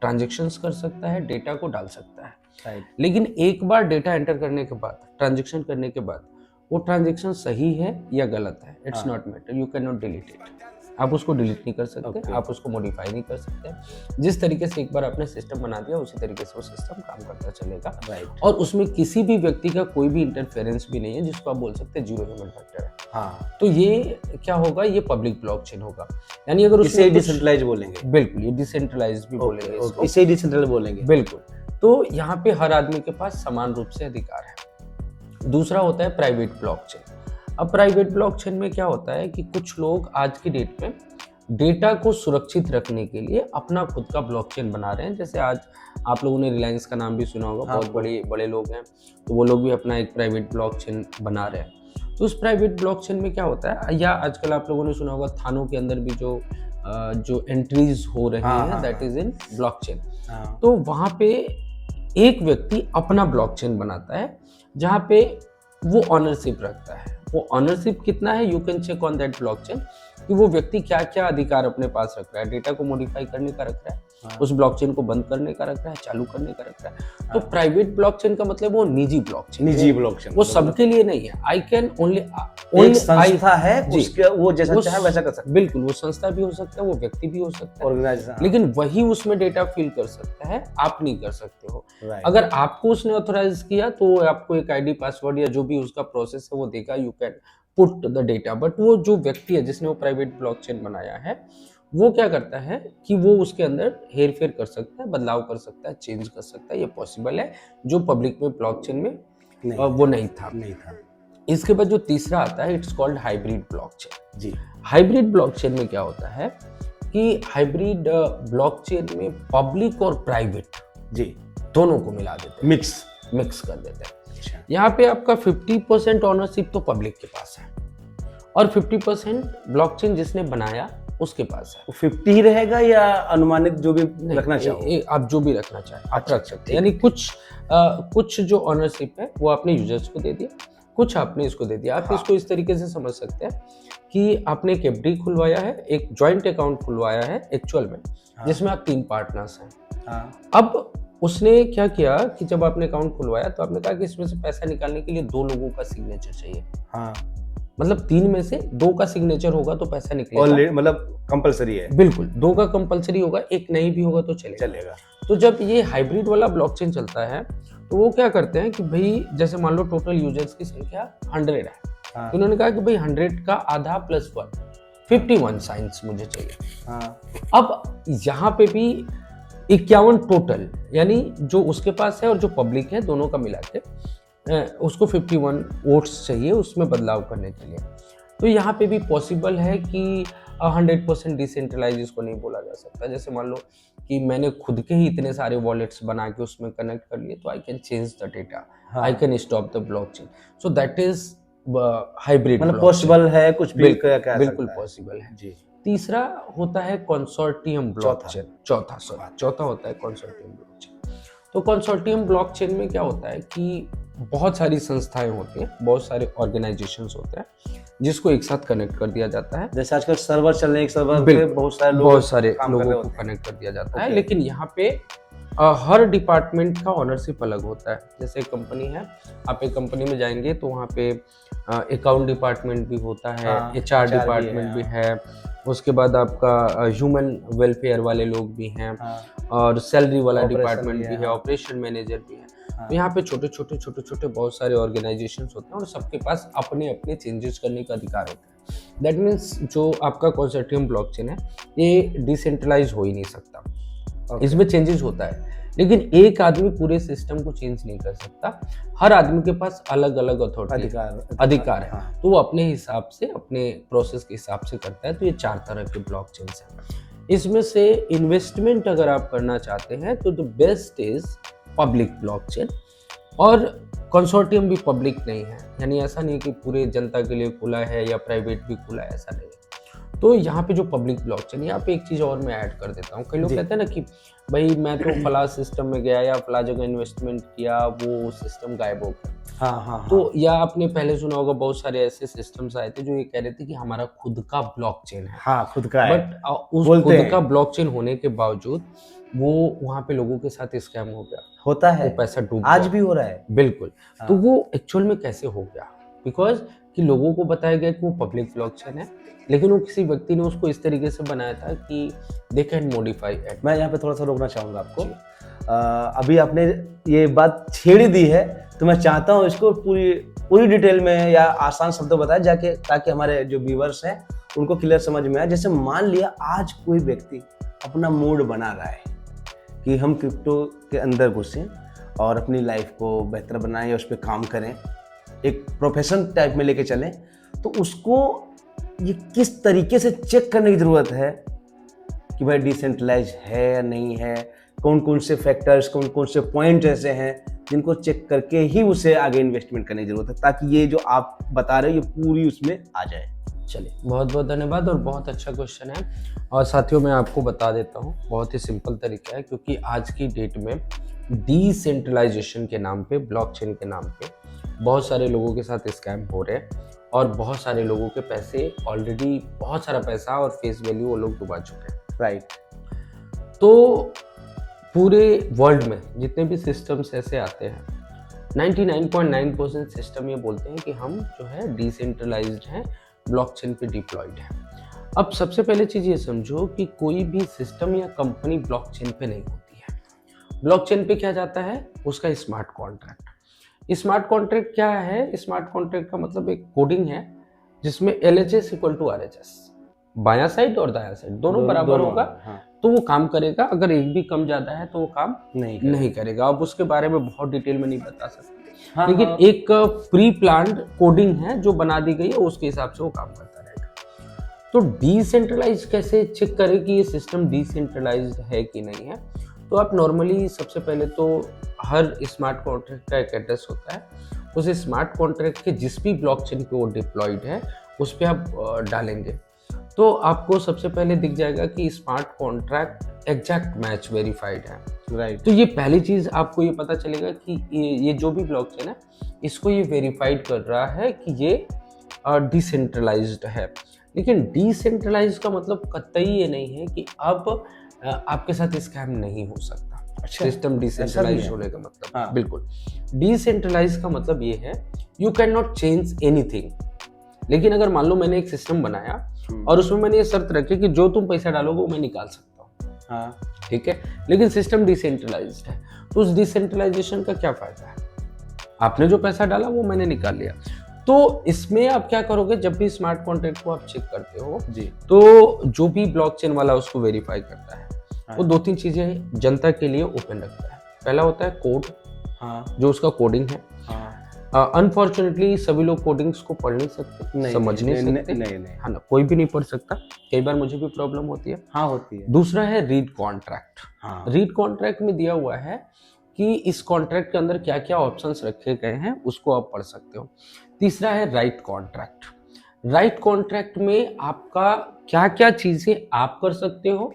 Speaker 2: ट्रांजैक्शंस कर सकता है, डेटा को डाल सकता है। लेकिन एक बार डेटा एंटर करने के बाद, ट्रांजैक्शन करने के बाद, वो ट्रांजैक्शन सही है या गलत है, it's not matter, you can not delete it. आप उसको डिलीट नहीं कर सकते, आप उसको मॉडिफाई नहीं कर सकते। जिस तरीके से एक बार आपने सिस्टम बना दिया उसी तरीके से वो सिस्टम काम करता चलेगा। राइट। और उसमें किसी भी व्यक्ति का कोई भी इंटरफेरेंस भी नहीं है, जिसको आप बोल सकते हैं जीरो ह्यूमन फैक्टर है। हाँ। तो ये क्या होगा, ये पब्लिक ब्लॉकचेन होगा। यानी अगर
Speaker 1: इसे डिसेंट्रलाइज बोलेंगे।
Speaker 2: बिल्कुल, ये डिसेंट्रलाइज भी बोलेंगे इसको।
Speaker 1: इसे डिसेंट्रलाइज बोलेंगे।
Speaker 2: बिल्कुल। तो यहाँ पे हर आदमी के पास समान रूप से अधिकार है। दूसरा होता है प्राइवेट ब्लॉकचेन। अब प्राइवेट ब्लॉकचेन में क्या होता है कि कुछ लोग आज की डेट में डेटा को सुरक्षित रखने के लिए अपना खुद का ब्लॉकचेन बना रहे हैं। जैसे आज आप लोगों ने रिलायंस का नाम भी सुना होगा। हाँ। बहुत बड़े लोग हैं, तो वो लोग भी अपना एक प्राइवेट ब्लॉकचेन बना रहे हैं। तो उस प्राइवेट ब्लॉकचेन में क्या होता है, या आजकल आप लोगों ने सुना होगा थानों के अंदर भी जो एंट्रीज हो रही हैं, दैट इज इन ब्लॉकचेन। तो वहाँ पे एक व्यक्ति अपना ब्लॉकचेन बनाता है जहाँ पे वो ऑनरशिप रखता है। वो ऑनरशिप कितना है, you can check on that blockchain. कि वो व्यक्ति क्या क्या अधिकार अपने पास रख रहा है। डेटा को मॉडिफाई करने का रख रहा है, उस ब्लॉकचेन को बंद करने का रख रहा है, चालू करने का रख रहा है। तो प्राइवेट ब्लॉकचेन का मतलब वो निजी ब्लॉकचेन, वो सबके लिए नहीं है। आई कैन ओनली
Speaker 1: एक संस्था है, उसके वो जैसा चाहे वैसा कर सकता है।
Speaker 2: बिल्कुल, वो संस्था भी हो सकता है, वो व्यक्ति भी हो सकता है,
Speaker 1: ऑर्गेनाइजेशन,
Speaker 2: लेकिन वही उसमें डेटा फिल कर सकता है, आप नहीं कर सकते हो। अगर आपको उसने ऑथराइज किया तो आपको एक आईडी पासवर्ड या जो भी उसका प्रोसेस है वो देगा, you can put the data. But वो जो व्यक्ति है जिसने वो प्राइवेट ब्लॉकचेन बनाया है, वो क्या करता है कि वो उसके अंदर हेर फेर कर सकता है, बदलाव कर सकता है, चेंज कर सकता है। ये पॉसिबल है, जो पब्लिक में ब्लॉकचेन में वो नहीं था। इसके बाद जो तीसरा आता है, इट्स कॉल्ड हाइब्रिड ब्लॉकचेन। जी, हाइब्रिड ब्लॉकचेन में क्या होता है कि हाइब्रिड ब्लॉकचेन में पब्लिक और प्राइवेट जी दोनों को मिला देते हैं, मिक्स कर देते हैं। यहाँ पे आपका 50% ऑनरशिप तो पब्लिक के पास है और 50% ब्लॉकचेन जिसने बनाया उसके पास है।
Speaker 1: 50 ही रहेगा या अनुमानित जो भी रखना चाहो?
Speaker 2: आप जो भी रखना चाहें आप रख सकते हैं। यानी कुछ जो ऑनरशिप है वो आपने यूजर्स को दे दिया, कुछ आपने इसको दे दिया। आप इसको इस तरीके से समझ सकते हैं कि आपने एक एफडी खुलवाया है, एक जॉइंट अकाउंट खुलवाया है एक्चुअल में, जिसमें आप 3 पार्टनर्स हैं। अब उसने क्या किया कि जब आपने अकाउंट खुलवाया तो आपने कहा कि इसमें से पैसा निकालने के लिए 2 लोगों का सिग्नेचर चाहिए। मतलब 3 में से 2 का सिग्नेचर होगा तो पैसा निकलेगा,
Speaker 1: मतलब कंपलसरी है।
Speaker 2: बिल्कुल, 2 का कंपलसरी होगा, एक नहीं भी होगा तो चलेगा। तो जब ये हाइब्रिड वाला ब्लॉकचेन चलता है तो वो क्या करते हैं कि भाई जैसे मान लो टोटल यूजर्स की संख्या 100 है, तो उन्होंने कहा कि भाई 100 का आधा प्लस 1 51 साइंस मुझे चाहिए। अब यहाँ पे भी 51 टोटल, यानी जो उसके पास है और जो पब्लिक है दोनों का मिला के उसको 51 वोट्स चाहिए उसमें बदलाव करने के लिए। तो यहाँ पे भी पॉसिबल है कि 100% डिसेंट्रलाइज इसको नहीं बोला जा सकता। जैसे मान लो कि मैंने खुद के ही इतने सारे वॉलेट्स बना के उसमें कनेक्ट कर लिए, तो I can change the data, I can stop the blockchain. So that is hybrid, मतलब
Speaker 1: पॉसिबल है, कुछ भी
Speaker 2: बिल्कुल पॉसिबल है जी। तीसरा होता है कंसोर्टियम ब्लॉकचेन, चौथा होता है कंसोर्टियम ब्लॉकचेन। तो कंसोर्टियम ब्लॉकचेन में क्या होता है कि बहुत सारी संस्थाएं होती हैं, बहुत सारे ऑर्गेनाइजेशंस होते हैं जिसको एक साथ कनेक्ट कर दिया जाता है।
Speaker 1: जैसे आजकल सर्वर चल रहे हैं, एक सर्वर पे बहुत सारे
Speaker 2: लोगों को कनेक्ट कर दिया जाता है। लेकिन यहाँ पे हर डिपार्टमेंट का ऑनरशिप अलग होता है। जैसे कंपनी है, आप एक कंपनी में जाएंगे तो वहाँ पे अकाउंट डिपार्टमेंट भी होता है, HR डिपार्टमेंट भी है, उसके बाद आपका ह्यूमन वेलफेयर वाले लोग भी हैं, और सैलरी वाला डिपार्टमेंट भी है, ऑपरेशन मैनेजर भी है। तो यहाँ पे छोटे छोटे बहुत सारे ऑर्गेनाइजेशंस होते हैं और सबके पास अपने अपने चेंजेस करने का अधिकार होता है। दैट मीन्स जो आपका कंसोर्टियम ब्लॉकचेन है ये डिसेंट्रलाइज हो ही नहीं सकता। इसमें चेंजेस होता है, लेकिन एक आदमी पूरे सिस्टम को चेंज नहीं कर सकता। हर आदमी के पास अलग अलग अथॉरिटी अधिकार है, तो वो अपने हिसाब से, अपने प्रोसेस के हिसाब से करता है। तो ये 4 तरह के ब्लॉकचेन्स हैं। इसमें से इन्वेस्टमेंट अगर आप करना चाहते हैं तो the best is public blockchain, और कंसोर्टियम भी पब्लिक नहीं है, यानी ऐसा नहीं कि पूरे जनता के लिए खुला है या प्राइवेट भी खुला है, ऐसा नहीं है। तो यहाँ पे जो पब्लिक ब्लॉकचेन, यहाँ पे एक चीज़ और मैं ऐड कर देता हूँ। कई लोग कहते हैं ना कि भाई मैं तो फला सिस्टम में गया या फला जगह इन्वेस्टमेंट किया, वो सिस्टम गायब हो गया। तो या आपने पहले सुना होगा बहुत सारे ऐसे सिस्टम्स आए थे जो ये कह रहे थे कि हमारा खुद का ब्लॉकचेन है,
Speaker 1: खुद का है,
Speaker 2: बट उस खुद का ब्लॉकचेन होने के बावजूद वो वहाँ पे लोगों के साथ स्कैम हो गया,
Speaker 1: होता है,
Speaker 2: वो पैसा डूब
Speaker 1: आज भी हो रहा है।
Speaker 2: बिल्कुल। तो वो एक्चुअल में कैसे हो गया? बिकॉज कि लोगों को बताया गया कि वो पब्लिक ब्लॉकचेन है, लेकिन वो किसी व्यक्ति ने उसको इस तरीके से बनाया था कि दे कैन मॉडिफाई इट।
Speaker 1: मैं यहाँ पे थोड़ा सा रोकना चाहूँगा आपको। अभी आपने ये बात छेड़ दी है, तो मैं चाहता हूँ इसको पूरी डिटेल में या आसान शब्दों बताया जाके, ताकि हमारे जो व्यूअर्स हैं उनको क्लियर समझ में आए। जैसे मान लिया आज कोई व्यक्ति अपना मूड बना रहा है कि हम क्रिप्टो के अंदर घुसें और अपनी लाइफ को बेहतर बनाएं, उस पर काम करें, एक प्रोफेशन टाइप में लेके चलें, तो उसको ये किस तरीके से चेक करने की ज़रूरत है कि भाई डिसेंट्रलाइज है या नहीं है, कौन कौन से फैक्टर्स, कौन कौन से पॉइंट ऐसे हैं जिनको चेक करके ही उसे आगे इन्वेस्टमेंट करने की ज़रूरत है, ताकि ये जो आप बता रहे हो ये पूरी उसमें आ जाए।
Speaker 2: चलिए, बहुत बहुत धन्यवाद और बहुत अच्छा क्वेश्चन है। और साथियों मैं आपको बता देता हूँ, बहुत ही सिंपल तरीका है, क्योंकि आज की डेट में डिसेंट्रलाइजेशन के नाम पे, ब्लॉकचेन के नाम पे बहुत सारे लोगों के साथ स्कैम हो रहे हैं। और बहुत सारे लोगों के पैसे ऑलरेडी, बहुत सारा पैसा और फेस वैल्यू वो लोग डुबा चुके हैं।
Speaker 1: राइट।
Speaker 2: तो पूरे वर्ल्ड में जितने भी सिस्टम्स ऐसे आते हैं, 99.9% सिस्टम ये बोलते हैं कि हम जो है डिसेंट्रलाइज्ड हैं, ब्लॉकचेन पे डिप्लॉयड है। अब सबसे पहले चीज़ ये समझो कि कोई भी सिस्टम या कंपनी ब्लॉकचेन पे नहीं होती है। ब्लॉकचेन पे क्या जाता है? उसका स्मार्ट कॉन्ट्रैक्ट। स्मार्ट कॉन्ट्रैक्ट क्या है? स्मार्ट कॉन्ट्रैक्ट का मतलब एक कोडिंग है जिसमें LHS इक्वल टू RHS, बायां साइड और दायां साइड दोनों बराबर होगा।
Speaker 1: हाँ।
Speaker 2: तो वो काम करेगा। अगर एक भी कम ज्यादा है तो वो काम
Speaker 1: नहीं
Speaker 2: नहीं करेगा। अब उसके बारे में बहुत डिटेल में नहीं बता सकते,
Speaker 1: हाँ,
Speaker 2: लेकिन
Speaker 1: हाँ।
Speaker 2: एक प्री प्लान्ड कोडिंग है जो बना दी गई है, उसके हिसाब से वो काम करता रहेगा। तो डिसेंट्रलाइज कैसे चेक करें कि ये सिस्टम डिसेंट्रलाइज्ड है कि नहीं है? तो आप नॉर्मली सबसे पहले तो हर स्मार्ट कॉन्ट्रैक्ट का एक एड्रेस होता है, उस स्मार्ट कॉन्ट्रैक्ट के जिस भी ब्लॉकचेन पे वो डिप्लॉयड है उस पर आप डालेंगे तो आपको सबसे पहले दिख जाएगा कि smart contract exact match verified है।
Speaker 1: राइट।
Speaker 2: तो ये पहली चीज आपको ये पता चलेगा कि ये जो भी ब्लॉकचेन है इसको ये वेरीफाइड कर रहा है कि ये डिसेंट्रलाइज्ड है। लेकिन डिसेंट्रलाइज का मतलब कतई ये नहीं है कि अब आपके साथ स्कैम नहीं हो सकता।
Speaker 1: अच्छा,
Speaker 2: सिस्टम डिसेंट्रलाइज
Speaker 1: है।
Speaker 2: होने का मतलब
Speaker 1: हाँ।
Speaker 2: बिल्कुल। डिसेंट्रलाइज का मतलब ये है you can not change anything. लेकिन अगर मान लो मैंने एक सिस्टम बनाया और उसमें मैंने ये शर्त रखी कि जो तुम पैसा डालोगे वो मैं निकाल सकता हूँ,
Speaker 1: हाँ।
Speaker 2: ठीक है, लेकिन सिस्टम डिसेंट्रलाइज्ड है, तो उस डिसेंट्रलाइजेशन का क्या फायदा है? आपने जो पैसा डाला वो मैंने निकाल लिया। तो इसमें आप क्या करोगे, जब भी स्मार्ट कॉन्ट्रैक्ट को आप चेक करते हो
Speaker 1: जी।
Speaker 2: तो जो भी ब्लॉकचेन वाला उसको वेरीफाई करता है
Speaker 1: हाँ।
Speaker 2: वो 2-3 चीजें जनता के लिए ओपन रखता है। पहला होता है कोड,
Speaker 1: हाँ।
Speaker 2: जो उसका कोडिंग है।
Speaker 1: हाँ।
Speaker 2: अनफॉर्चुनेटली सभी लोग कोडिंग्स को पढ़ नहीं सकते, समझ नहीं सकते,
Speaker 1: नहीं।
Speaker 2: है ना, कोई भी नहीं पढ़ सकता। कई बार मुझे भी प्रॉब्लम होती है।
Speaker 1: हाँ, होती है।
Speaker 2: दूसरा है रीड कॉन्ट्रैक्ट।
Speaker 1: हाँ।
Speaker 2: रीड कॉन्ट्रैक्ट में दिया हुआ है कि इस कॉन्ट्रैक्ट के अंदर क्या क्या ऑप्शंस रखे गए हैं उसको आप पढ़ सकते हो। तीसरा है राइट कॉन्ट्रैक्ट। राइट कॉन्ट्रैक्ट में आपका क्या क्या चीजें आप कर सकते हो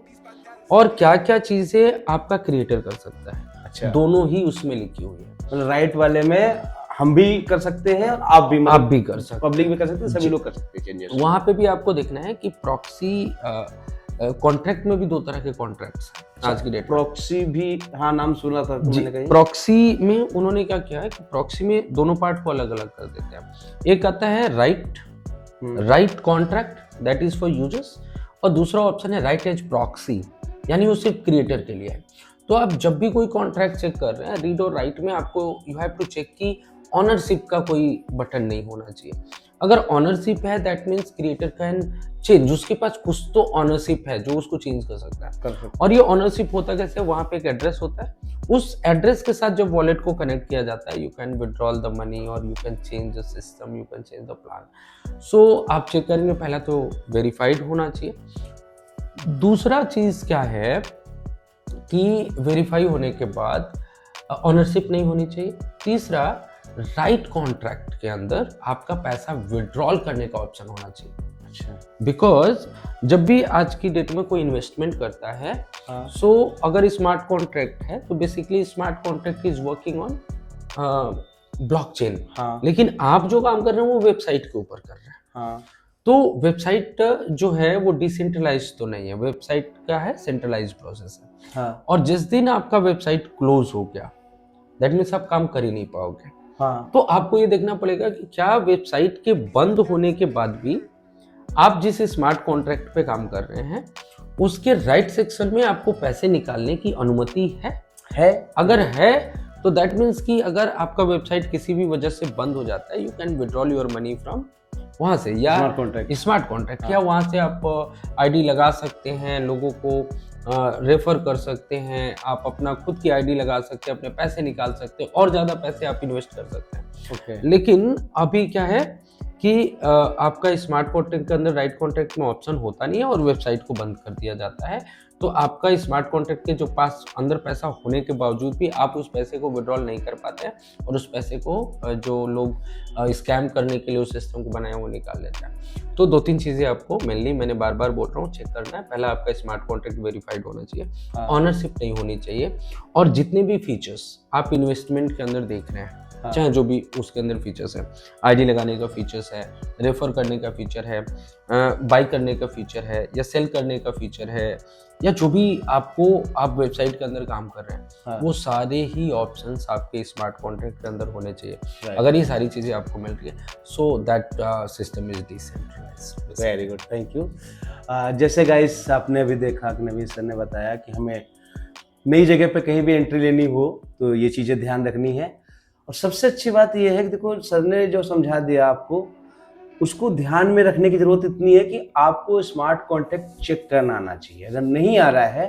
Speaker 2: और क्या क्या चीजें आपका क्रिएटर कर सकता है।
Speaker 1: अच्छा।
Speaker 2: दोनों ही उसमें लिखी हुई है।
Speaker 1: मतलब राइट वाले में हम भी कर सकते हैं और आप भी,
Speaker 2: आप भी कर सकते हैं,
Speaker 1: पब्लिक भी कर सकते हैं, सभी लोग कर सकते हैं चेंजेस।
Speaker 2: वहां पे भी आपको देखना है कि प्रॉक्सी कॉन्ट्रैक्ट में भी 2 तरह के कॉन्ट्रैक्ट्स हैं आज की डेट में।
Speaker 1: प्रॉक्सी भी, हाँ, नाम सुना था मैंने कहीं।
Speaker 2: प्रॉक्सी में उन्होंने क्या किया है कि प्रॉक्सी में दोनों पार्ट को अलग अलग कर देते हैं। एक आता है right contract, that is for users, और दूसरा ऑप्शन है राइट एज प्रॉक्सी, यानी वो सिर्फ क्रिएटर के लिए है। तो आप जब भी कोई कॉन्ट्रैक्ट चेक कर रहे हैं, रीड और राइट में आपको यू हैव टू चेक कि ऑनरशिप का कोई बटन नहीं होना चाहिए। अगर ऑनरशिप है that means creator can change, उसके पास कुछ तो ऑनरशिप है जो उसको चेंज कर सकता है। और ये ऑनरशिप होता कैसे? वहां पे एक एड्रेस होता है, उस एड्रेस के साथ जब वॉलेट को कनेक्ट किया जाता है, you can withdrawal the money और you can change the system, you can change the plan. So आप चेक करेंगे, पहला तो वेरीफाइड होना चाहिए। दूसरा चीज क्या है कि वेरीफाई होने के बाद ऑनरशिप नहीं होनी चाहिए। तीसरा, राइट कॉन्ट्रैक्ट के अंदर आपका पैसा विड्रॉल करने का ऑप्शन होना चाहिए।
Speaker 1: अच्छा।
Speaker 2: बिकॉज जब भी आज की डेट में कोई इन्वेस्टमेंट करता है,
Speaker 1: हाँ।
Speaker 2: सो अगर स्मार्ट कॉन्ट्रैक्ट है तो basically smart contract is working on blockchain.
Speaker 1: हाँ।
Speaker 2: लेकिन आप जो काम कर रहे हैं वो वेबसाइट के ऊपर कर रहे हैं।
Speaker 1: हाँ।
Speaker 2: तो वेबसाइट जो है वो डिसेंट्रलाइज तो नहीं है, वेबसाइट का है सेंट्रलाइज प्रोसेस है।
Speaker 1: हाँ।
Speaker 2: और जिस दिन आपका वेबसाइट क्लोज हो गया, दैट मीन्स आप काम कर ही नहीं पाओगे।
Speaker 1: हाँ।
Speaker 2: तो आपको ये देखना पड़ेगा कि क्या वेबसाइट के बंद होने के बाद भी आप जिस स्मार्ट कॉन्ट्रैक्ट पे काम कर रहे हैं उसके राइट सेक्शन में आपको पैसे निकालने की अनुमति है। अगर है तो दैट मीन्स कि अगर आपका वेबसाइट किसी भी वजह से बंद हो जाता है, you can withdrawal your money from वहां से, या स्मार्ट कॉन्ट्रैक्ट, या वहां से आप आईडी लगा सकते हैं, लोगों को रेफर कर सकते हैं, आप अपना खुद की आईडी लगा सकते हैं, अपने पैसे निकाल सकते हैं और ज़्यादा पैसे आप इन्वेस्ट कर सकते हैं। लेकिन अभी क्या है कि आपका स्मार्ट कॉन्ट्रैक्ट के अंदर राइट कॉन्ट्रैक्ट में ऑप्शन होता नहीं है और वेबसाइट को बंद कर दिया जाता है। तो आपका स्मार्ट कॉन्ट्रैक्ट के जो पास अंदर पैसा होने के बावजूद भी आप उस पैसे को विड्रॉल नहीं कर पाते हैं और उस पैसे को जो लोग स्कैम करने के लिए उस सिस्टम को बनाए वो निकाल लेते हैं। तो 2-3 चीज़ें आपको मेनली, मैंने बार बार बोल रहा हूँ, चेक करना है। पहला, आपका स्मार्ट कॉन्ट्रैक्ट वेरीफाइड होना चाहिए, ऑनरशिप नहीं होनी चाहिए, और जितने भी फीचर्स आप इन्वेस्टमेंट के अंदर देख रहे हैं
Speaker 1: हाँ।
Speaker 2: चाहे जो भी उसके अंदर फीचर्स है, आईडी लगाने का फीचर्स है, रेफर करने का फीचर है, बाई करने का फीचर है, या सेल करने का फीचर है, या जो भी आप वेबसाइट के अंदर काम कर रहे हैं,
Speaker 1: हाँ।
Speaker 2: वो सारे ही ऑप्शंस आपके स्मार्ट कॉन्ट्रैक्ट के अंदर होने चाहिए।
Speaker 1: Right.
Speaker 2: अगर ये सारी चीज़ें आपको मिल रही है, so that system is decentralised.
Speaker 1: Very good, thank you. जैसे गाइस आपने अभी देखा कि नवीन सर ने बताया कि हमें नई जगह पे कहीं भी एंट्री लेनी हो तो ये चीज़ें ध्यान रखनी है। और सबसे अच्छी बात ये है कि देखो सर ने जो समझा दिया आपको, उसको ध्यान में रखने की ज़रूरत इतनी है कि आपको स्मार्ट कॉन्टैक्ट चेक करना आना चाहिए। अगर नहीं आ रहा है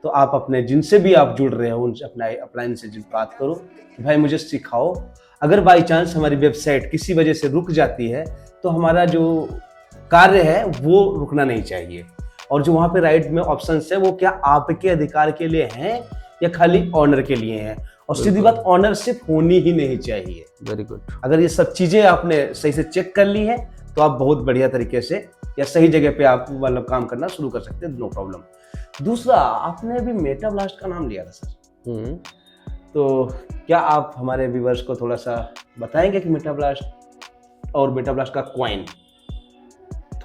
Speaker 1: तो आप अपने जिनसे भी आप जुड़ रहे हो उनसे अपना अपलाइन से बात करो कि भाई मुझे सिखाओ। अगर बाई चांस हमारी वेबसाइट किसी वजह से रुक जाती है तो हमारा जो कार्य है वो रुकना नहीं चाहिए। और जो वहाँ पे राइट में ऑप्शंस है वो क्या आपके अधिकार के लिए हैं या खाली ऑनर के लिए हैं। और सीधी बात, ऑनरशिप होनी ही नहीं चाहिए।
Speaker 2: Very good.
Speaker 1: अगर ये सब चीज़ें आपने सही से चेक कर ली हैं तो आप बहुत बढ़िया तरीके से या सही जगह पे आप मतलब काम करना शुरू कर सकते हैं, नो प्रॉब्लम। दूसरा, आपने अभी मेटा ब्लास्ट का नाम लिया था सर, तो क्या आप हमारे व्यूअर्स को थोड़ा सा बताएंगे कि मेटा ब्लास्ट और मेटा ब्लास्ट का कॉइन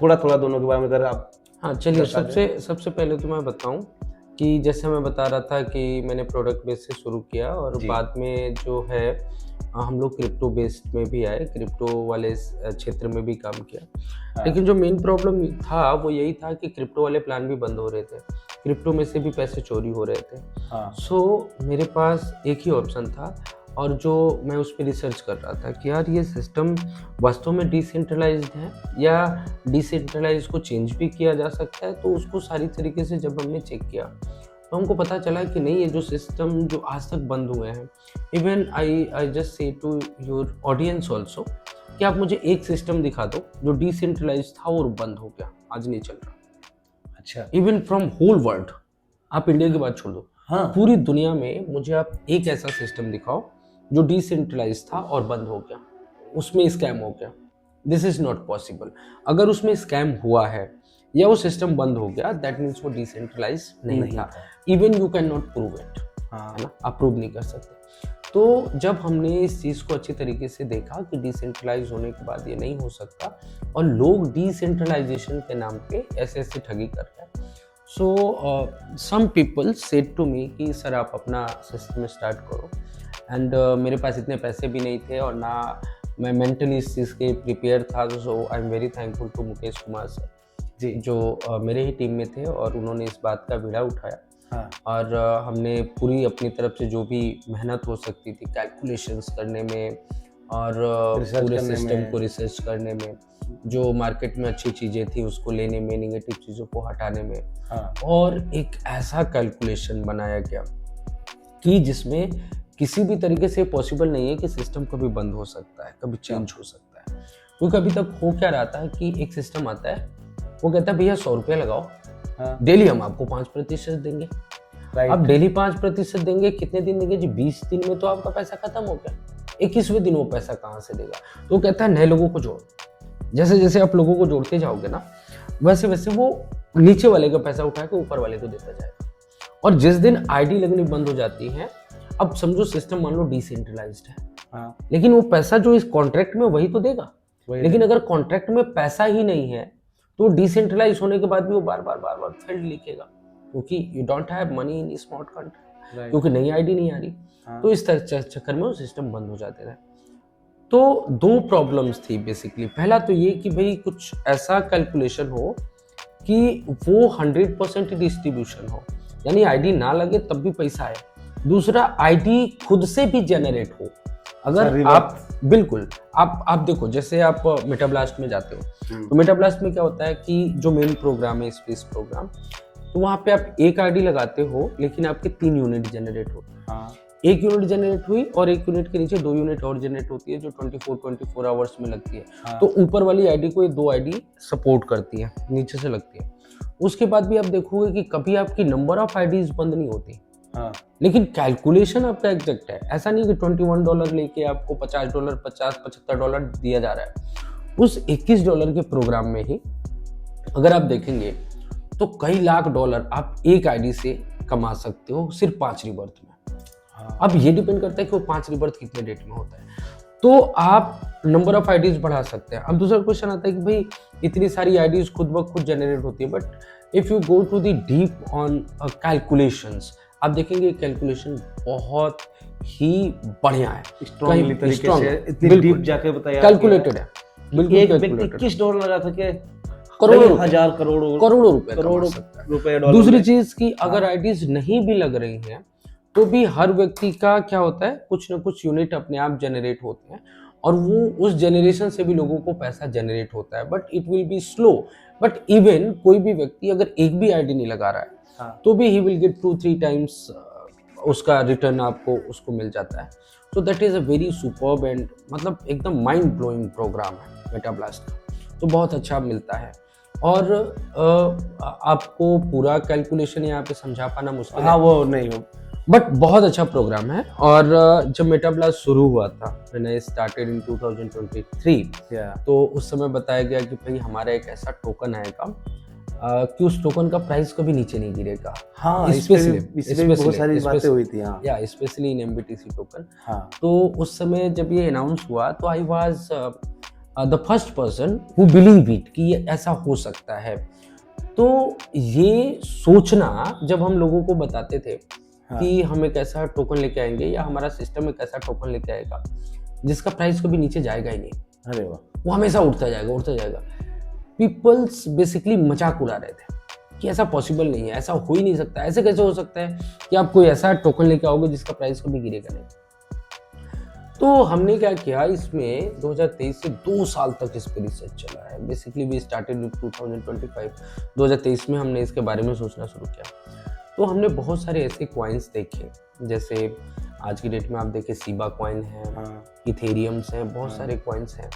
Speaker 1: थोड़ा दोनों के बारे में अगर आप।
Speaker 2: हाँ चलिए, सबसे पहले तो मैं बताऊं कि जैसे मैं बता रहा था कि मैंने प्रोडक्ट बेस से शुरू किया और बाद में जो है हम लोग क्रिप्टो बेस्ड में भी आए, क्रिप्टो वाले क्षेत्र में भी काम किया।
Speaker 1: हाँ।
Speaker 2: लेकिन जो मेन प्रॉब्लम था वो यही था कि क्रिप्टो वाले प्लान भी बंद हो रहे थे, क्रिप्टो में से भी पैसे चोरी हो रहे थे।
Speaker 1: हाँ।
Speaker 2: सो मेरे पास एक ही ऑप्शन था और जो मैं उस पर रिसर्च कर रहा था कि यार ये सिस्टम वास्तव में डिसेंट्रलाइज्ड है या डिसेंट्रलाइज को चेंज भी किया जा सकता है। तो उसको सारी तरीके से जब हमने चेक किया तो हमको पता चला कि नहीं, ये जो सिस्टम जो आज तक बंद हुए हैं, even I just say to your audience also कि आप मुझे एक सिस्टम दिखा दो जो डिसेंट्रलाइज था और बंद हो गया, आज नहीं चल रहा।
Speaker 1: अच्छा,
Speaker 2: इवन फ्रॉम होल वर्ल्ड, आप इंडिया की बात छोड़ दो,
Speaker 1: हाँ,
Speaker 2: पूरी दुनिया में मुझे आप एक ऐसा सिस्टम दिखाओ जो डिसेंट्रलाइज था और बंद हो गया, उसमें स्कैम हो गया। This is not possible. अगर उसमें स्कैम हुआ है या वो सिस्टम बंद हो गया, दैट मीन्स वो डिसेंट्रलाइज नहीं था। Even you can not prove it, है ना, आप प्रूव नहीं कर सकते। तो जब हमने इस चीज़ को अच्छी तरीके से देखा कि डिसेंट्रलाइज होने के बाद ये नहीं हो सकता और लोग डिसेंट्रलाइजेशन के नाम पे ऐसे ठगी कर रहे हैं, so some people said to me कि सर आप अपना सिस्टम स्टार्ट करो। एंड मेरे पास इतने पैसे भी नहीं थे और ना मैं मेंटली इस चीज़ के प्रिपेयर था। So I am very thankful to Mukesh Kumar sir
Speaker 1: ji,
Speaker 2: जो मेरे ही टीम में थे और उन्होंने इस बात का बीड़ा उठाया।
Speaker 1: हाँ,
Speaker 2: और हमने पूरी अपनी तरफ से जो भी मेहनत हो सकती थी कैलकुलेशंस करने में और पूरे सिस्टम को रिसर्च करने में, जो मार्केट में अच्छी चीज़ें थी उसको लेने में, नेगेटिव चीज़ों को हटाने में,
Speaker 1: हाँ,
Speaker 2: और एक ऐसा कैलकुलेशन बनाया गया कि जिसमें किसी भी तरीके से पॉसिबल नहीं है कि सिस्टम कभी बंद हो सकता है, कभी चेंज हो सकता है। क्योंकि अभी तक हो क्या रहा था कि एक सिस्टम आता है, वो कहता है भैया 100 रुपया लगाओ,
Speaker 1: हाँ,
Speaker 2: डेली हम आपको 5% देंगे।
Speaker 1: राइट,
Speaker 2: आप डेली 5% देंगे, कितने दिन देंगे जी? 20 दिन में तो आपका पैसा खत्म हो गया। 21वें दिन वो पैसा कहाँ से देगा? तो कहता है नए लोगों को जोड़ो। जैसे जैसे आप लोगों को जोड़ते जाओगे ना, वैसे वैसे वो नीचे वाले का पैसा उठा के ऊपर वाले को देता जाएगा। और जिस दिन आईडी लगनी बंद हो जाती है, अब समझो सिस्टम मान लो डिसेंट्रलाइज्ड है,
Speaker 1: हाँ,
Speaker 2: लेकिन वो पैसा जो इस कॉन्ट्रैक्ट में वही तो देगा। लेकिन अगर कॉन्ट्रैक्ट में पैसा ही नहीं है तो डिसेंट्रलाइज होने के बाद भी वो बार बार फेल्ड लिखेगा, क्योंकि you don't have money in smart contract, क्योंकि नई आईडी नहीं आ रही।
Speaker 1: हाँ,
Speaker 2: तो इस तरह चक्कर में वो सिस्टम बंद हो जाते रहे। तो दो प्रॉब्लम्स थी बेसिकली। पहला तो ये कि भाई कुछ ऐसा कैलकुलेशन हो कि वो 100% डिस्ट्रीब्यूशन हो, यानी आईडी ना लगे तब भी पैसा आए। दूसरा, आईडी खुद से भी जनरेट हो। अगर आप बिल्कुल आप देखो, जैसे आप मेटाब्लास्ट में जाते हो तो मेटाब्लास्ट में क्या होता है कि जो मेन प्रोग्राम है स्पेस प्रोग्राम, तो वहाँ पे आप एक आईडी लगाते हो लेकिन आपके 3 यूनिट जनरेट होते हैं।
Speaker 1: हाँ,
Speaker 2: एक यूनिट जनरेट हुई और एक यूनिट के नीचे 2 यूनिट और जनरेट होती है जो 24 आवर्स में लगती है।
Speaker 1: हाँ,
Speaker 2: तो ऊपर वाली आईडी को ये 2 आईडी सपोर्ट करती है, नीचे से लगती है। उसके बाद भी आप देखोगे कि कभी आपकी नंबर ऑफ आईडीज बंद नहीं होती,
Speaker 1: हाँ,
Speaker 2: लेकिन कैलकुलेशन आपका एग्जैक्ट है। ऐसा नहीं कि $21 लेके आपको $50, $75 दिया जा रहा है। उस $21 के प्रोग्राम में ही अगर आप देखेंगे तो कई लाख डॉलर आप एक आईडी से कमा सकते हो सिर्फ 5 रिवर्थ में।
Speaker 1: हाँ।
Speaker 2: अब ये डिपेंड करता है कि वो 5 रीबर्थ कितने डेट में होता है, तो आप नंबर ऑफ आईडीज बढ़ा सकते हैं। अब दूसरा क्वेश्चन आता है कि भाई इतनी सारी आईडीज खुद ब खुद जनरेट होती है, but if you go to the deep on calculations, आप देखेंगे कैलकुलेशन बहुत ही बढ़िया है,
Speaker 1: स्ट्रॉन्गली तरीके
Speaker 2: strong
Speaker 1: से
Speaker 2: है,
Speaker 1: इतनी
Speaker 2: बिल्कुल
Speaker 1: डीप जाके बताया
Speaker 2: कैलकुलेटेड है, बिल्कुल
Speaker 1: एक व्यक्ति
Speaker 2: कैलकुलेटेड,
Speaker 1: किस डॉलर लगा था कि
Speaker 2: करोड़ों
Speaker 1: कई
Speaker 2: रुपए,
Speaker 1: हजार करोड़ों
Speaker 2: करोड़ों रुपए कमा
Speaker 1: करोड़ों
Speaker 2: सकता है।
Speaker 1: रुपए डॉलर
Speaker 2: दूसरी
Speaker 1: में।
Speaker 2: चीज की अगर आईडीज नहीं भी लग रही हैं तो भी हर व्यक्ति का क्या होता है, कुछ ना कुछ यूनिट अपने आप जनरेट होते हैं और वो उस जनरेशन से भी लोगों को पैसा जनरेट होता है, but it will be slow. But even कोई भी व्यक्ति अगर एक भी आईडी नहीं लगा रहा है
Speaker 1: हाँ।
Speaker 2: तो भी ही विल गेट 2-3 टाइम्स उसका रिटर्न आपको उसको मिल जाता है। तो that is a very superb and मतलब एकदम माइंड ब्लोइंग प्रोग्राम है मेटाब्लास्ट का, तो बहुत अच्छा मिलता है। और आपको पूरा कैलकुलेशन यहाँ पे समझा पाना मुश्किल है,
Speaker 1: हाँ वो नहीं हो,
Speaker 2: बट बहुत अच्छा प्रोग्राम है। और जब मेटाब्लास्ट शुरू हुआ था, मैंने स्टार्टेड इन 2023,
Speaker 1: या
Speaker 2: तो उस समय बताया गया कि भाई हमारा एक ऐसा टोकन आएगा कि उस टोकन का प्राइस कभी नीचे नहीं गिरेगा।
Speaker 1: हाँ
Speaker 2: Especially-
Speaker 1: इसमें भी बहुत
Speaker 2: especially-
Speaker 1: सारी बातें
Speaker 2: especially-
Speaker 1: हुई थी। हाँ
Speaker 2: या स्पेशली इन एमबीटीसी टोकन।
Speaker 1: हाँ
Speaker 2: तो उस समय जब ये अनाउंस हुआ तो I was the first person who believe it कि ये ऐसा हो सकता है। तो ये सोचना जब हम लोगों को बताते थे
Speaker 1: हाँ।
Speaker 2: कि हम एक ऐसा टोकन लेके आएंगे या हमारा सिस्टम एक ऐसा टोकन लेके आएगा जिसका प्राइस कभी नीचे जाएगा ही नहीं,
Speaker 1: अरे वाह,
Speaker 2: वो हमेशा उठता जाएगा उठता जाएगा। पीपल्स बेसिकली मजाक उड़ा रहे थे कि ऐसा पॉसिबल नहीं है, ऐसा हो ही नहीं सकता, ऐसे कैसे हो सकता है कि आप कोई ऐसा टोकन लेके आओगे जिसका प्राइस कभी गिरेगा नहीं। तो हमने क्या किया, इसमें 2023 से 2 साल तक इस पर रिसर्च चला है। बेसिकली वी स्टार्टेड विद 2025, 2023 में हमने इसके बारे में सोचना शुरू किया। तो हमने बहुत सारे ऐसे कॉइन्स देखे, जैसे आज की डेट में आप देखें सीबा कॉइन है,
Speaker 1: हाँ
Speaker 2: इथेरियम्स हैं, बहुत सारे कॉइन्स हैं।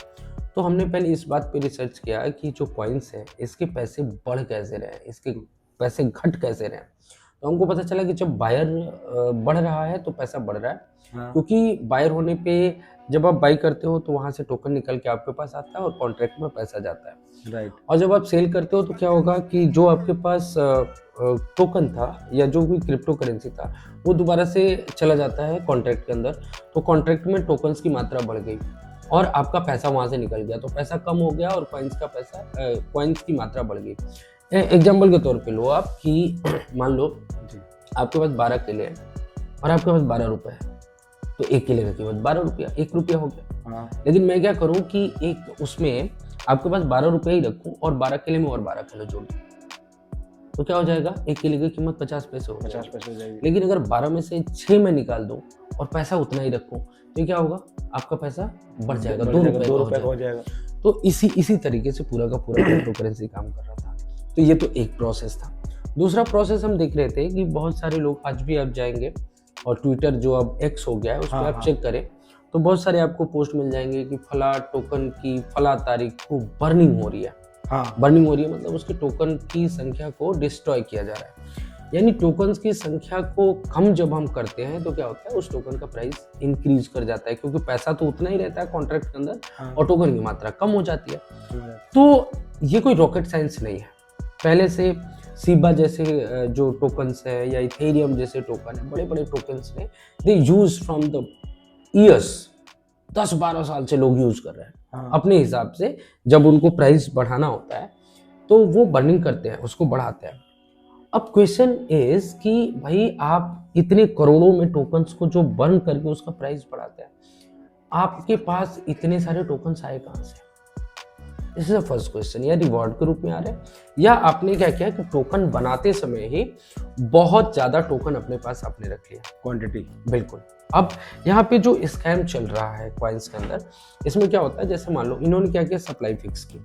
Speaker 2: तो हमने पहले इस बात पे रिसर्च किया कि जो कॉइन्स हैं इसके पैसे बढ़ कैसे रहे हैं, इसके पैसे घट कैसे रहे हैं। तो हमको पता चला कि जब बायर बढ़ रहा है तो पैसा बढ़ रहा है,
Speaker 1: हाँ
Speaker 2: क्योंकि बायर होने पे जब आप बाई करते हो तो वहाँ से टोकन निकल के आपके पास आता है और कॉन्ट्रैक्ट में पैसा जाता है।
Speaker 1: राइट,
Speaker 2: और जब आप सेल करते हो तो क्या होगा कि जो आपके पास टोकन था या जो भी क्रिप्टो करेंसी था वो दोबारा से चला जाता है कॉन्ट्रैक्ट के अंदर। तो कॉन्ट्रैक्ट में टोकन्स की मात्रा बढ़ गई और आपका पैसा वहाँ से निकल गया, तो पैसा कम हो गया और कॉइन्स की मात्रा बढ़ गई। एग्जाम्पल के तौर पे लो आप कि मान लो
Speaker 1: जी
Speaker 2: आपके पास 12 केले हैं और आपके पास 12 रुपए है, तो एक केले का कीमत 12 रुपया, 1 रुपया हो गया।
Speaker 1: हाँ
Speaker 2: लेकिन मैं क्या करूं कि एक उसमें आपके पास 12 रुपये ही रखूं और 12 केले में और 12 किलो जोड़ दूं, तो क्या हो जाएगा, एक केले की कीमत 50 पैसे हो
Speaker 1: 50
Speaker 2: जाएगी।
Speaker 1: पैसे हो जाएगी।
Speaker 2: लेकिन अगर 12 में से 6 मैं निकाल दूं और पैसा उतना ही रखूं तो क्या होगा, आपका पैसा बढ़ जाएगा, 2 रुपये का हो
Speaker 1: हो
Speaker 2: जाएगा।
Speaker 1: जाएगा।
Speaker 2: तो इसी तरीके से पूरा का पूरा क्रिप्टो करेंसी काम कर रहा था। तो ये तो एक प्रोसेस था। दूसरा प्रोसेस हम देख रहे थे कि बहुत सारे लोग, आज भी आप जाएंगे और ट्विटर जो अब एक्स हो गया है उस पर
Speaker 1: हाँ,
Speaker 2: आप
Speaker 1: हाँ।
Speaker 2: चेक करें तो बहुत सारे आपको पोस्ट मिल जाएंगे कि फला टोकन की फला तारीख को बर्निंग हो रही है।
Speaker 1: हाँ
Speaker 2: बर्निंग हो रही है मतलब उसके टोकन की संख्या को डिस्ट्रॉय किया जा रहा है, यानी टोकन्स की संख्या को कम जब हम करते हैं तो क्या होता है, उस टोकन का प्राइस इंक्रीज कर जाता है, क्योंकि पैसा तो उतना ही रहता है कॉन्ट्रैक्ट के अंदर
Speaker 1: हाँ।
Speaker 2: और टोकन की मात्रा कम हो जाती है। तो ये कोई रॉकेट साइंस नहीं है, पहले से सीबा जैसे जो टोकन्स है या इथेरियम जैसे टोकन है, बड़े बड़े टोकन्स ने दे यूज फ्रॉम द ईयर्स, 10-12 साल से लोग यूज कर रहे हैं।
Speaker 1: हाँ।
Speaker 2: अपने हिसाब से जब उनको प्राइस बढ़ाना होता है तो वो बर्निंग करते हैं, उसको बढ़ाते हैं। अब क्वेश्चन इज कि भाई आप इतने करोड़ों में टोकन्स को जो बर्न करके उसका प्राइस बढ़ाते हैं, आपके पास इतने सारे टोकन्स आए कहाँ से? This is the first question. या रिवॉर्ड के रूप में आ रहे हैं या आपने क्या किया कि टोकन बनाते समय ही बहुत ज्यादा टोकन अपने पास आपने रख लिया,
Speaker 1: क्वांटिटी।
Speaker 2: बिल्कुल। अब यहाँ पे जो स्कैम चल रहा है कॉइन्स के अंदर, इसमें क्या होता है, जैसे मान लो इन्होंने क्या किया, सप्लाई फिक्स की।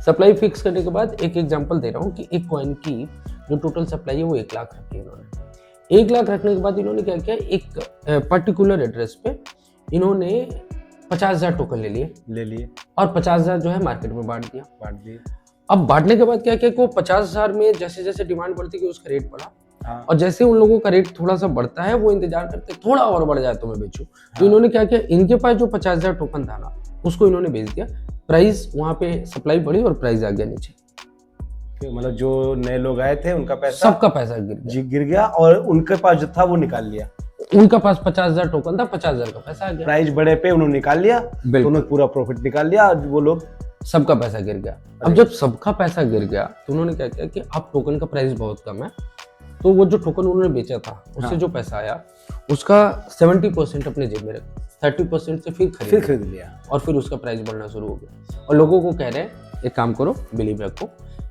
Speaker 2: सप्लाई फिक्स करने के बाद एक एग्जांपल दे रहा हूँ कि एक कॉइन की जो टोटल सप्लाई है वो 1 लाख रखी है इन्होंने। 1 लाख रखने के बाद इन्होंने क्या किया, एक पर्टिकुलर एड्रेस पे इन्होंने 50,000 टोकन ले लिए और 50,000 जो है मार्केट में बांट दिया। अब बांटने के बाद क्या किया कि वो 50,000 में जैसे जैसे डिमांड बढ़ती गई उसका रेट बढ़ा।
Speaker 1: हाँ।
Speaker 2: और जैसे उन लोगों का रेट थोड़ा सा बढ़ता है वो इंतजार करते थोड़ा और बढ़ जाए तो मैं बेचूं। तो
Speaker 1: हाँ।
Speaker 2: इन्होंने क्या किया, इनके पास जो 50,000 टोकन था ना उसको इन्होंने बेच दिया, प्राइस वहां पे सप्लाई बढ़ी और प्राइस आ गया नीचे।
Speaker 1: मतलब जो नए लोग आए थे उनका पैसा,
Speaker 2: सबका पैसा गिर गया।
Speaker 1: गिर गया और उनके पास जो था वो निकाल लिया।
Speaker 2: उनका पास 50,000 टोकन था, 50,000 का पैसा आ गया,
Speaker 1: प्राइस बढ़े पे उन्होंने निकाल लिया, तो
Speaker 2: बिल्कुल
Speaker 1: उन्होंने पूरा प्रॉफिट निकाल लिया और वो लोग
Speaker 2: सबका पैसा गिर गया। अब जब सबका पैसा गिर गया तो उन्होंने क्या किया कि अब टोकन का प्राइस बहुत कम है, तो वो जो टोकन उन्होंने बेचा था उससे
Speaker 1: हाँ।
Speaker 2: जो पैसा आया उसका 70% अपने जेब में रखा, 30% से फिर
Speaker 1: खरीद लिया
Speaker 2: और फिर उसका प्राइस बढ़ना शुरू हो गया। और लोगों को कह रहे हैं एक काम करो, बिलीव रखो,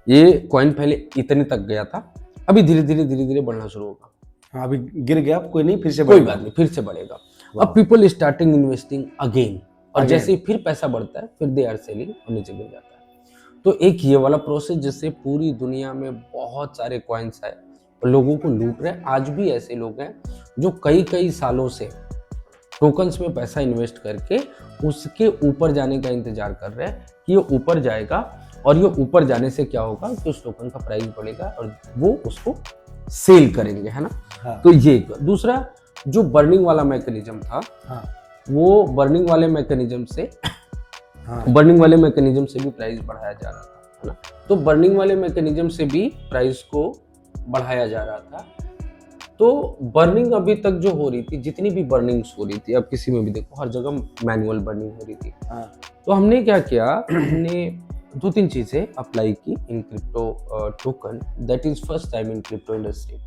Speaker 2: ये कॉइन पहले इतने तक गया था, अभी धीरे धीरे बढ़ना शुरू होगा।
Speaker 1: हाँ, अभी गिर गया, कोई नहीं, फिर से
Speaker 2: कोई
Speaker 1: बढ़ेगा।
Speaker 2: बात नहीं, फिर से बढ़ेगा। अब पीपल स्टार्टिंग इन्वेस्टिंग अगेन, और जैसे ही फिर पैसा बढ़ता है फिर दे आर सेलिंग और नीचे गिर जाता है। तो एक ये वाला प्रोसेस जिससे पूरी दुनिया में बहुत सारे कॉइन्स आए और लोगों को लूट रहे हैं। आज भी ऐसे लोग हैं जो कई कई सालों से टोकन्स में पैसा इन्वेस्ट करके उसके ऊपर जाने का इंतजार कर रहे हैं कि ये ऊपर जाएगा, और ये ऊपर जाने से क्या होगा कि उस टोकन का प्राइस बढ़ेगा और वो उसको सेल करेंगे, है ना।
Speaker 1: हाँ।
Speaker 2: तो ये दूसरा जो बर्निंग वाला मैकेनिज्म था,
Speaker 1: हाँ।
Speaker 2: वो बर्निंग वाले मैकेनिज्म से भी प्राइस बढ़ाया जा रहा था, है ना। तो बर्निंग वाले मैकेनिज्म से भी प्राइस को बढ़ाया जा रहा था। तो बर्निंग अभी तक जो हो रही थी, जितनी भी बर्निंग्स हो रही थी, अब किसी में भी देखो हर जगह मैनुअल बर्निंग हो रही थी।
Speaker 1: हाँ।
Speaker 2: तो हमने क्या किया, हमने 2-3 चीजें अप्लाई की in crypto token. That is first time in crypto industry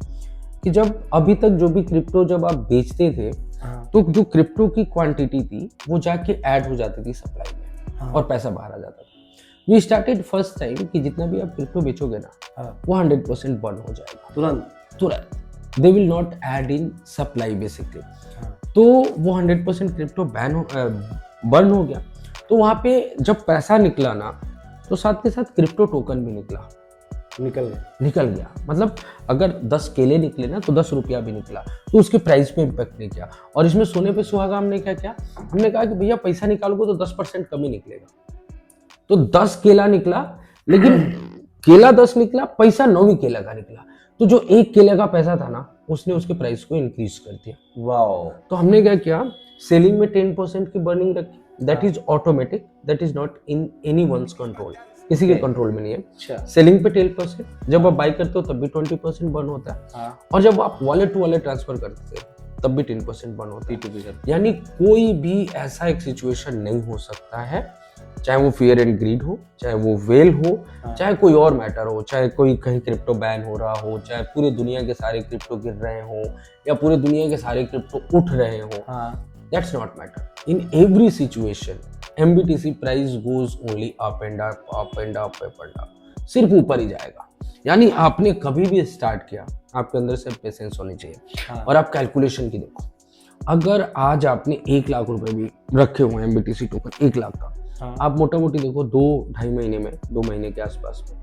Speaker 2: कि जब अभी तक जो भी क्रिप्टो जब आप बेचते थे,
Speaker 1: हाँ।
Speaker 2: तो जो क्रिप्टो की क्वांटिटी थी वो जाके ऐड हो जाती थी सप्लाई में,
Speaker 1: हाँ।
Speaker 2: और पैसा बाहर आ जाता था। वी स्टार्टेड फर्स्ट टाइम कि जितना भी आप क्रिप्टो बेचोगे ना,
Speaker 1: हाँ।
Speaker 2: वो 100% बर्न हो जाएगा
Speaker 1: तुरंत।
Speaker 2: They will not add in supply basically.
Speaker 1: हाँ।
Speaker 2: तो वो 100% क्रिप्टो बर्न हो गया। तो वहाँ पे जब पैसा निकला ना, तो साथ के साथ क्रिप्टो टोकन भी निकल गया। मतलब अगर 10 केले निकले ना, तो 10 रुपया भी निकला, तो उसके प्राइस पे इम्पैक्ट नहीं किया। और इसमें सोने पे सुहागा हमने क्या किया, हमने कहा कि भैया पैसा निकालोगे तो 10% कम ही निकलेगा। तो 10 केला निकला, लेकिन केला 10 निकला, पैसा 9 केला का निकला। तो जो 1 केले का पैसा था ना, उसने उसके प्राइस को इंक्रीज कर दिया।
Speaker 1: वाओ।
Speaker 2: तो हमने क्या किया, सेलिंग में 10% की बर्निंग रखी। That is automatic, that is not in any one's control, किसी के कंट्रोल में नहीं है।
Speaker 1: अच्छा।
Speaker 2: सेलिंग पे 10%, जब आप बाई करते हो तब भी 20% बर्न होता है।
Speaker 1: हाँ।
Speaker 2: और जब आप वॉलेट टू वॉलेट ट्रांसफर करते हो तब भी 10% बर्न होता है। यानी कोई भी ऐसा एक सिचुएशन नहीं हो सकता है, चाहे वो फियर एंड ग्रीड हो, चाहे वो वेल हो, चाहे कोई और मैटर हो, चाहे कोई कहीं क्रिप्टो बैन हो रहा हो, चाहे पूरे दुनिया के सारे क्रिप्टो गिर रहे हो, या पूरे दुनिया के सारे क्रिप्टो उठ रहे हो, that's not matter. In every situation MBTC price goes only up and up, up and up, up and up, सिर्फ ऊपर ही जाएगा। यानी आपने कभी भी स्टार्ट किया, आपके अंदर से पेशेंस होनी चाहिए। और आप कैलकुलेशन की देखो, अगर आज आपने 1 लाख रुपए भी रखे हुए हैं MBTC टोकन 1 लाख का, आप मोटा मोटी देखो 2-2.5 महीने में, 2 महीने के आसपास में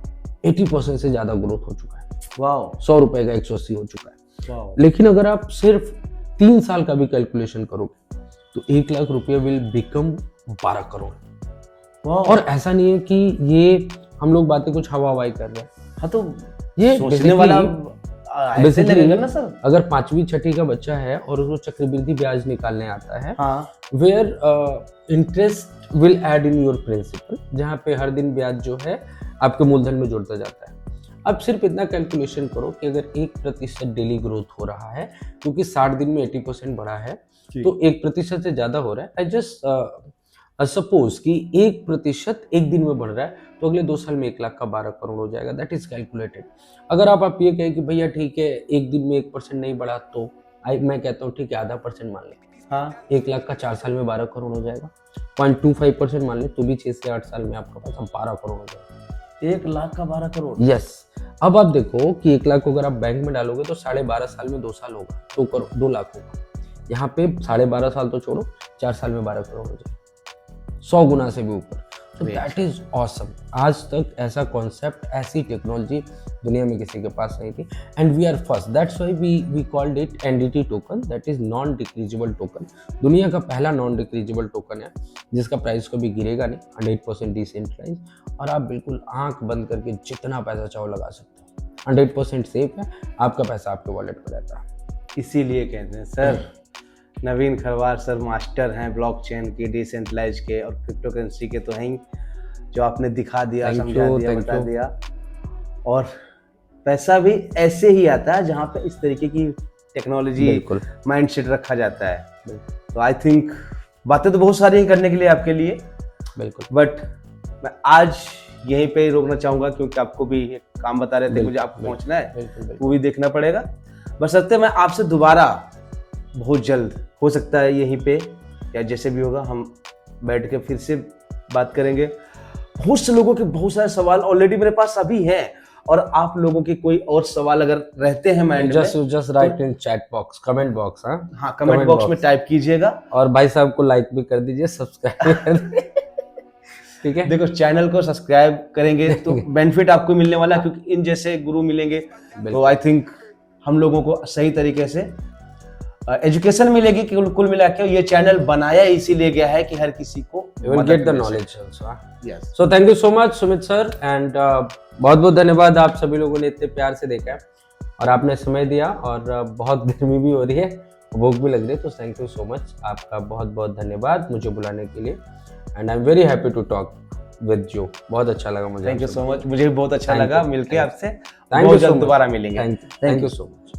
Speaker 2: 80% से ज्यादा ग्रोथ हो चुका है।
Speaker 1: वाओ।
Speaker 2: 100 रुपए का 180 हो चुका है।
Speaker 1: वाओ।
Speaker 2: लेकिन अगर आप सिर्फ 3 साल का भी कैलकुलेशन करोगे तो 1 लाख रुपया विल बिकम 12 करोड़। और ऐसा नहीं है कि ये हम लोग बातें कुछ हवाई कर रहे हैं।
Speaker 1: हाँ, तो
Speaker 2: ये
Speaker 1: सोचने वाला ऐसे लगेगा ना सर।
Speaker 2: अगर 5वीं 6ठी का बच्चा है और उसको चक्रवृद्धि ब्याज निकालने आता है, where interest will add in your principal, जहाँ पे हर दिन ब्याज जो है आपके मूलधन में जुड़ता जाता है। अब सिर्फ इतना कैलकुलेशन करो कि अगर 1% डेली ग्रोथ हो रहा है, क्योंकि 60 दिन में 80% बढ़ा है, तो 1% से ज्यादा हो रहा है। आई जस्ट सपोज कि 1% एक दिन में बढ़ रहा है, तो अगले 2 साल में 1 लाख का 12 करोड़ हो जाएगा। That is calculated. अगर आप ये कहें कि भैया ठीक है, एक दिन में 1% नहीं बढ़ा, तो मैं कहता हूँ ठीक है, आधा % मान लें, 1 लाख का 4 साल में 12 करोड़ हो जाएगा। 0.25% मान लें, तो भी 6 से 8 साल में आपका पैसा 12 करोड़ हो जाएगा।
Speaker 1: 1 लाख का 12 करोड़।
Speaker 2: यस। अब आप देखो कि 1 लाख को अगर आप बैंक में डालोगे तो 12.5 साल में 2 साल होगा, 2 लाख होगा। यहाँ पे 12.5 साल तो छोड़ो, 4 साल में 12 करोड़ हो जाएगा, 100 गुना से भी ऊपर। तो दैट इज ऑसम। आज तक ऐसा कॉन्सेप्ट, ऐसी टेक्नोलॉजी दुनिया में किसी के पास नहीं थी, and we are first. That's why we called it NDT token, that is non decreasable token. दुनिया का पहला नॉन डिक्रीजेबल टोकन है जिसका प्राइस कभी गिरेगा नहीं, 100% डिसेंट्रलाइज, और आप बिल्कुल आंख बंद करके जितना पैसा चाहो लगा सकते हो। 100% सेफ है, आपका पैसा आपके वॉलेट में रहता है।
Speaker 1: इसीलिए कहते हैं सर, नवीन खरवार सर मास्टर हैं ब्लॉकचेन के, डिसेंट्रलाइज के और क्रिप्टो करेंसी के, तो हैं जो आपने दिखा दिया, समझा दिया, बता दिया। और पैसा भी ऐसे ही आता है जहाँ पे इस तरीके की टेक्नोलॉजी
Speaker 2: बिल्कुल
Speaker 1: माइंडसेट रखा जाता है। तो आई थिंक बातें तो बहुत सारी हैं करने के लिए आपके लिए,
Speaker 2: बिल्कुल
Speaker 1: बट मैं आज यहीं पे ही रोकना चाहूंगा क्योंकि आपको भी एक काम बता रहे थे, मुझे आपको पहुंचना है,
Speaker 2: बिल्कुल
Speaker 1: वो भी देखना पड़ेगा। बस सत्य मैं आपसे दोबारा बहुत जल्द, हो सकता है यहीं पे या जैसे भी होगा, हम बैठ के फिर से बात करेंगे। बहुत से लोगों के बहुत सारे सवाल ऑलरेडी मेरे पास अभी हैं, और आप लोगों के कोई और सवाल अगर रहते हैं माइंड में,
Speaker 2: जस्ट राइट इन चैट बॉक्स, कमेंट बॉक्स।
Speaker 1: हाँ कमेंट बॉक्स में टाइप कीजिएगा,
Speaker 2: और भाई साहब को लाइक भी कर दीजिए, सब्सक्राइब कर दीजिए। ठीक है,
Speaker 1: देखो चैनल को सब्सक्राइब करेंगे तो बेनिफिट आपको मिलने वाला है, क्योंकि इन जैसे गुरु मिलेंगे तो आई थिंक हम लोगों को सही तरीके से एजुकेशन मिलेगी। कि कुल मिला के ये चैनल बनाया इसीलिए गया है कि हर किसी को
Speaker 2: get the knowledge also.
Speaker 1: Yes,
Speaker 2: so thank you so much Sumit sir, and बहुत बहुत धन्यवाद, आप सभी लोगों ने इतने प्यार से देखा है और आपने समय दिया, और बहुत गर्मी भी हो रही है, भूख भी लग रही है, तो थैंक यू सो मच, आपका बहुत बहुत धन्यवाद मुझे बुलाने के लिए, and I am very happy to talk with you. बहुत अच्छा लगा मुझे।
Speaker 1: थैंक यू सो मच, मुझे भी बहुत अच्छा लगा मिलके आपसे।
Speaker 2: थैंक यू,
Speaker 1: दोबारा मिलेंगे।
Speaker 2: Thank you so much.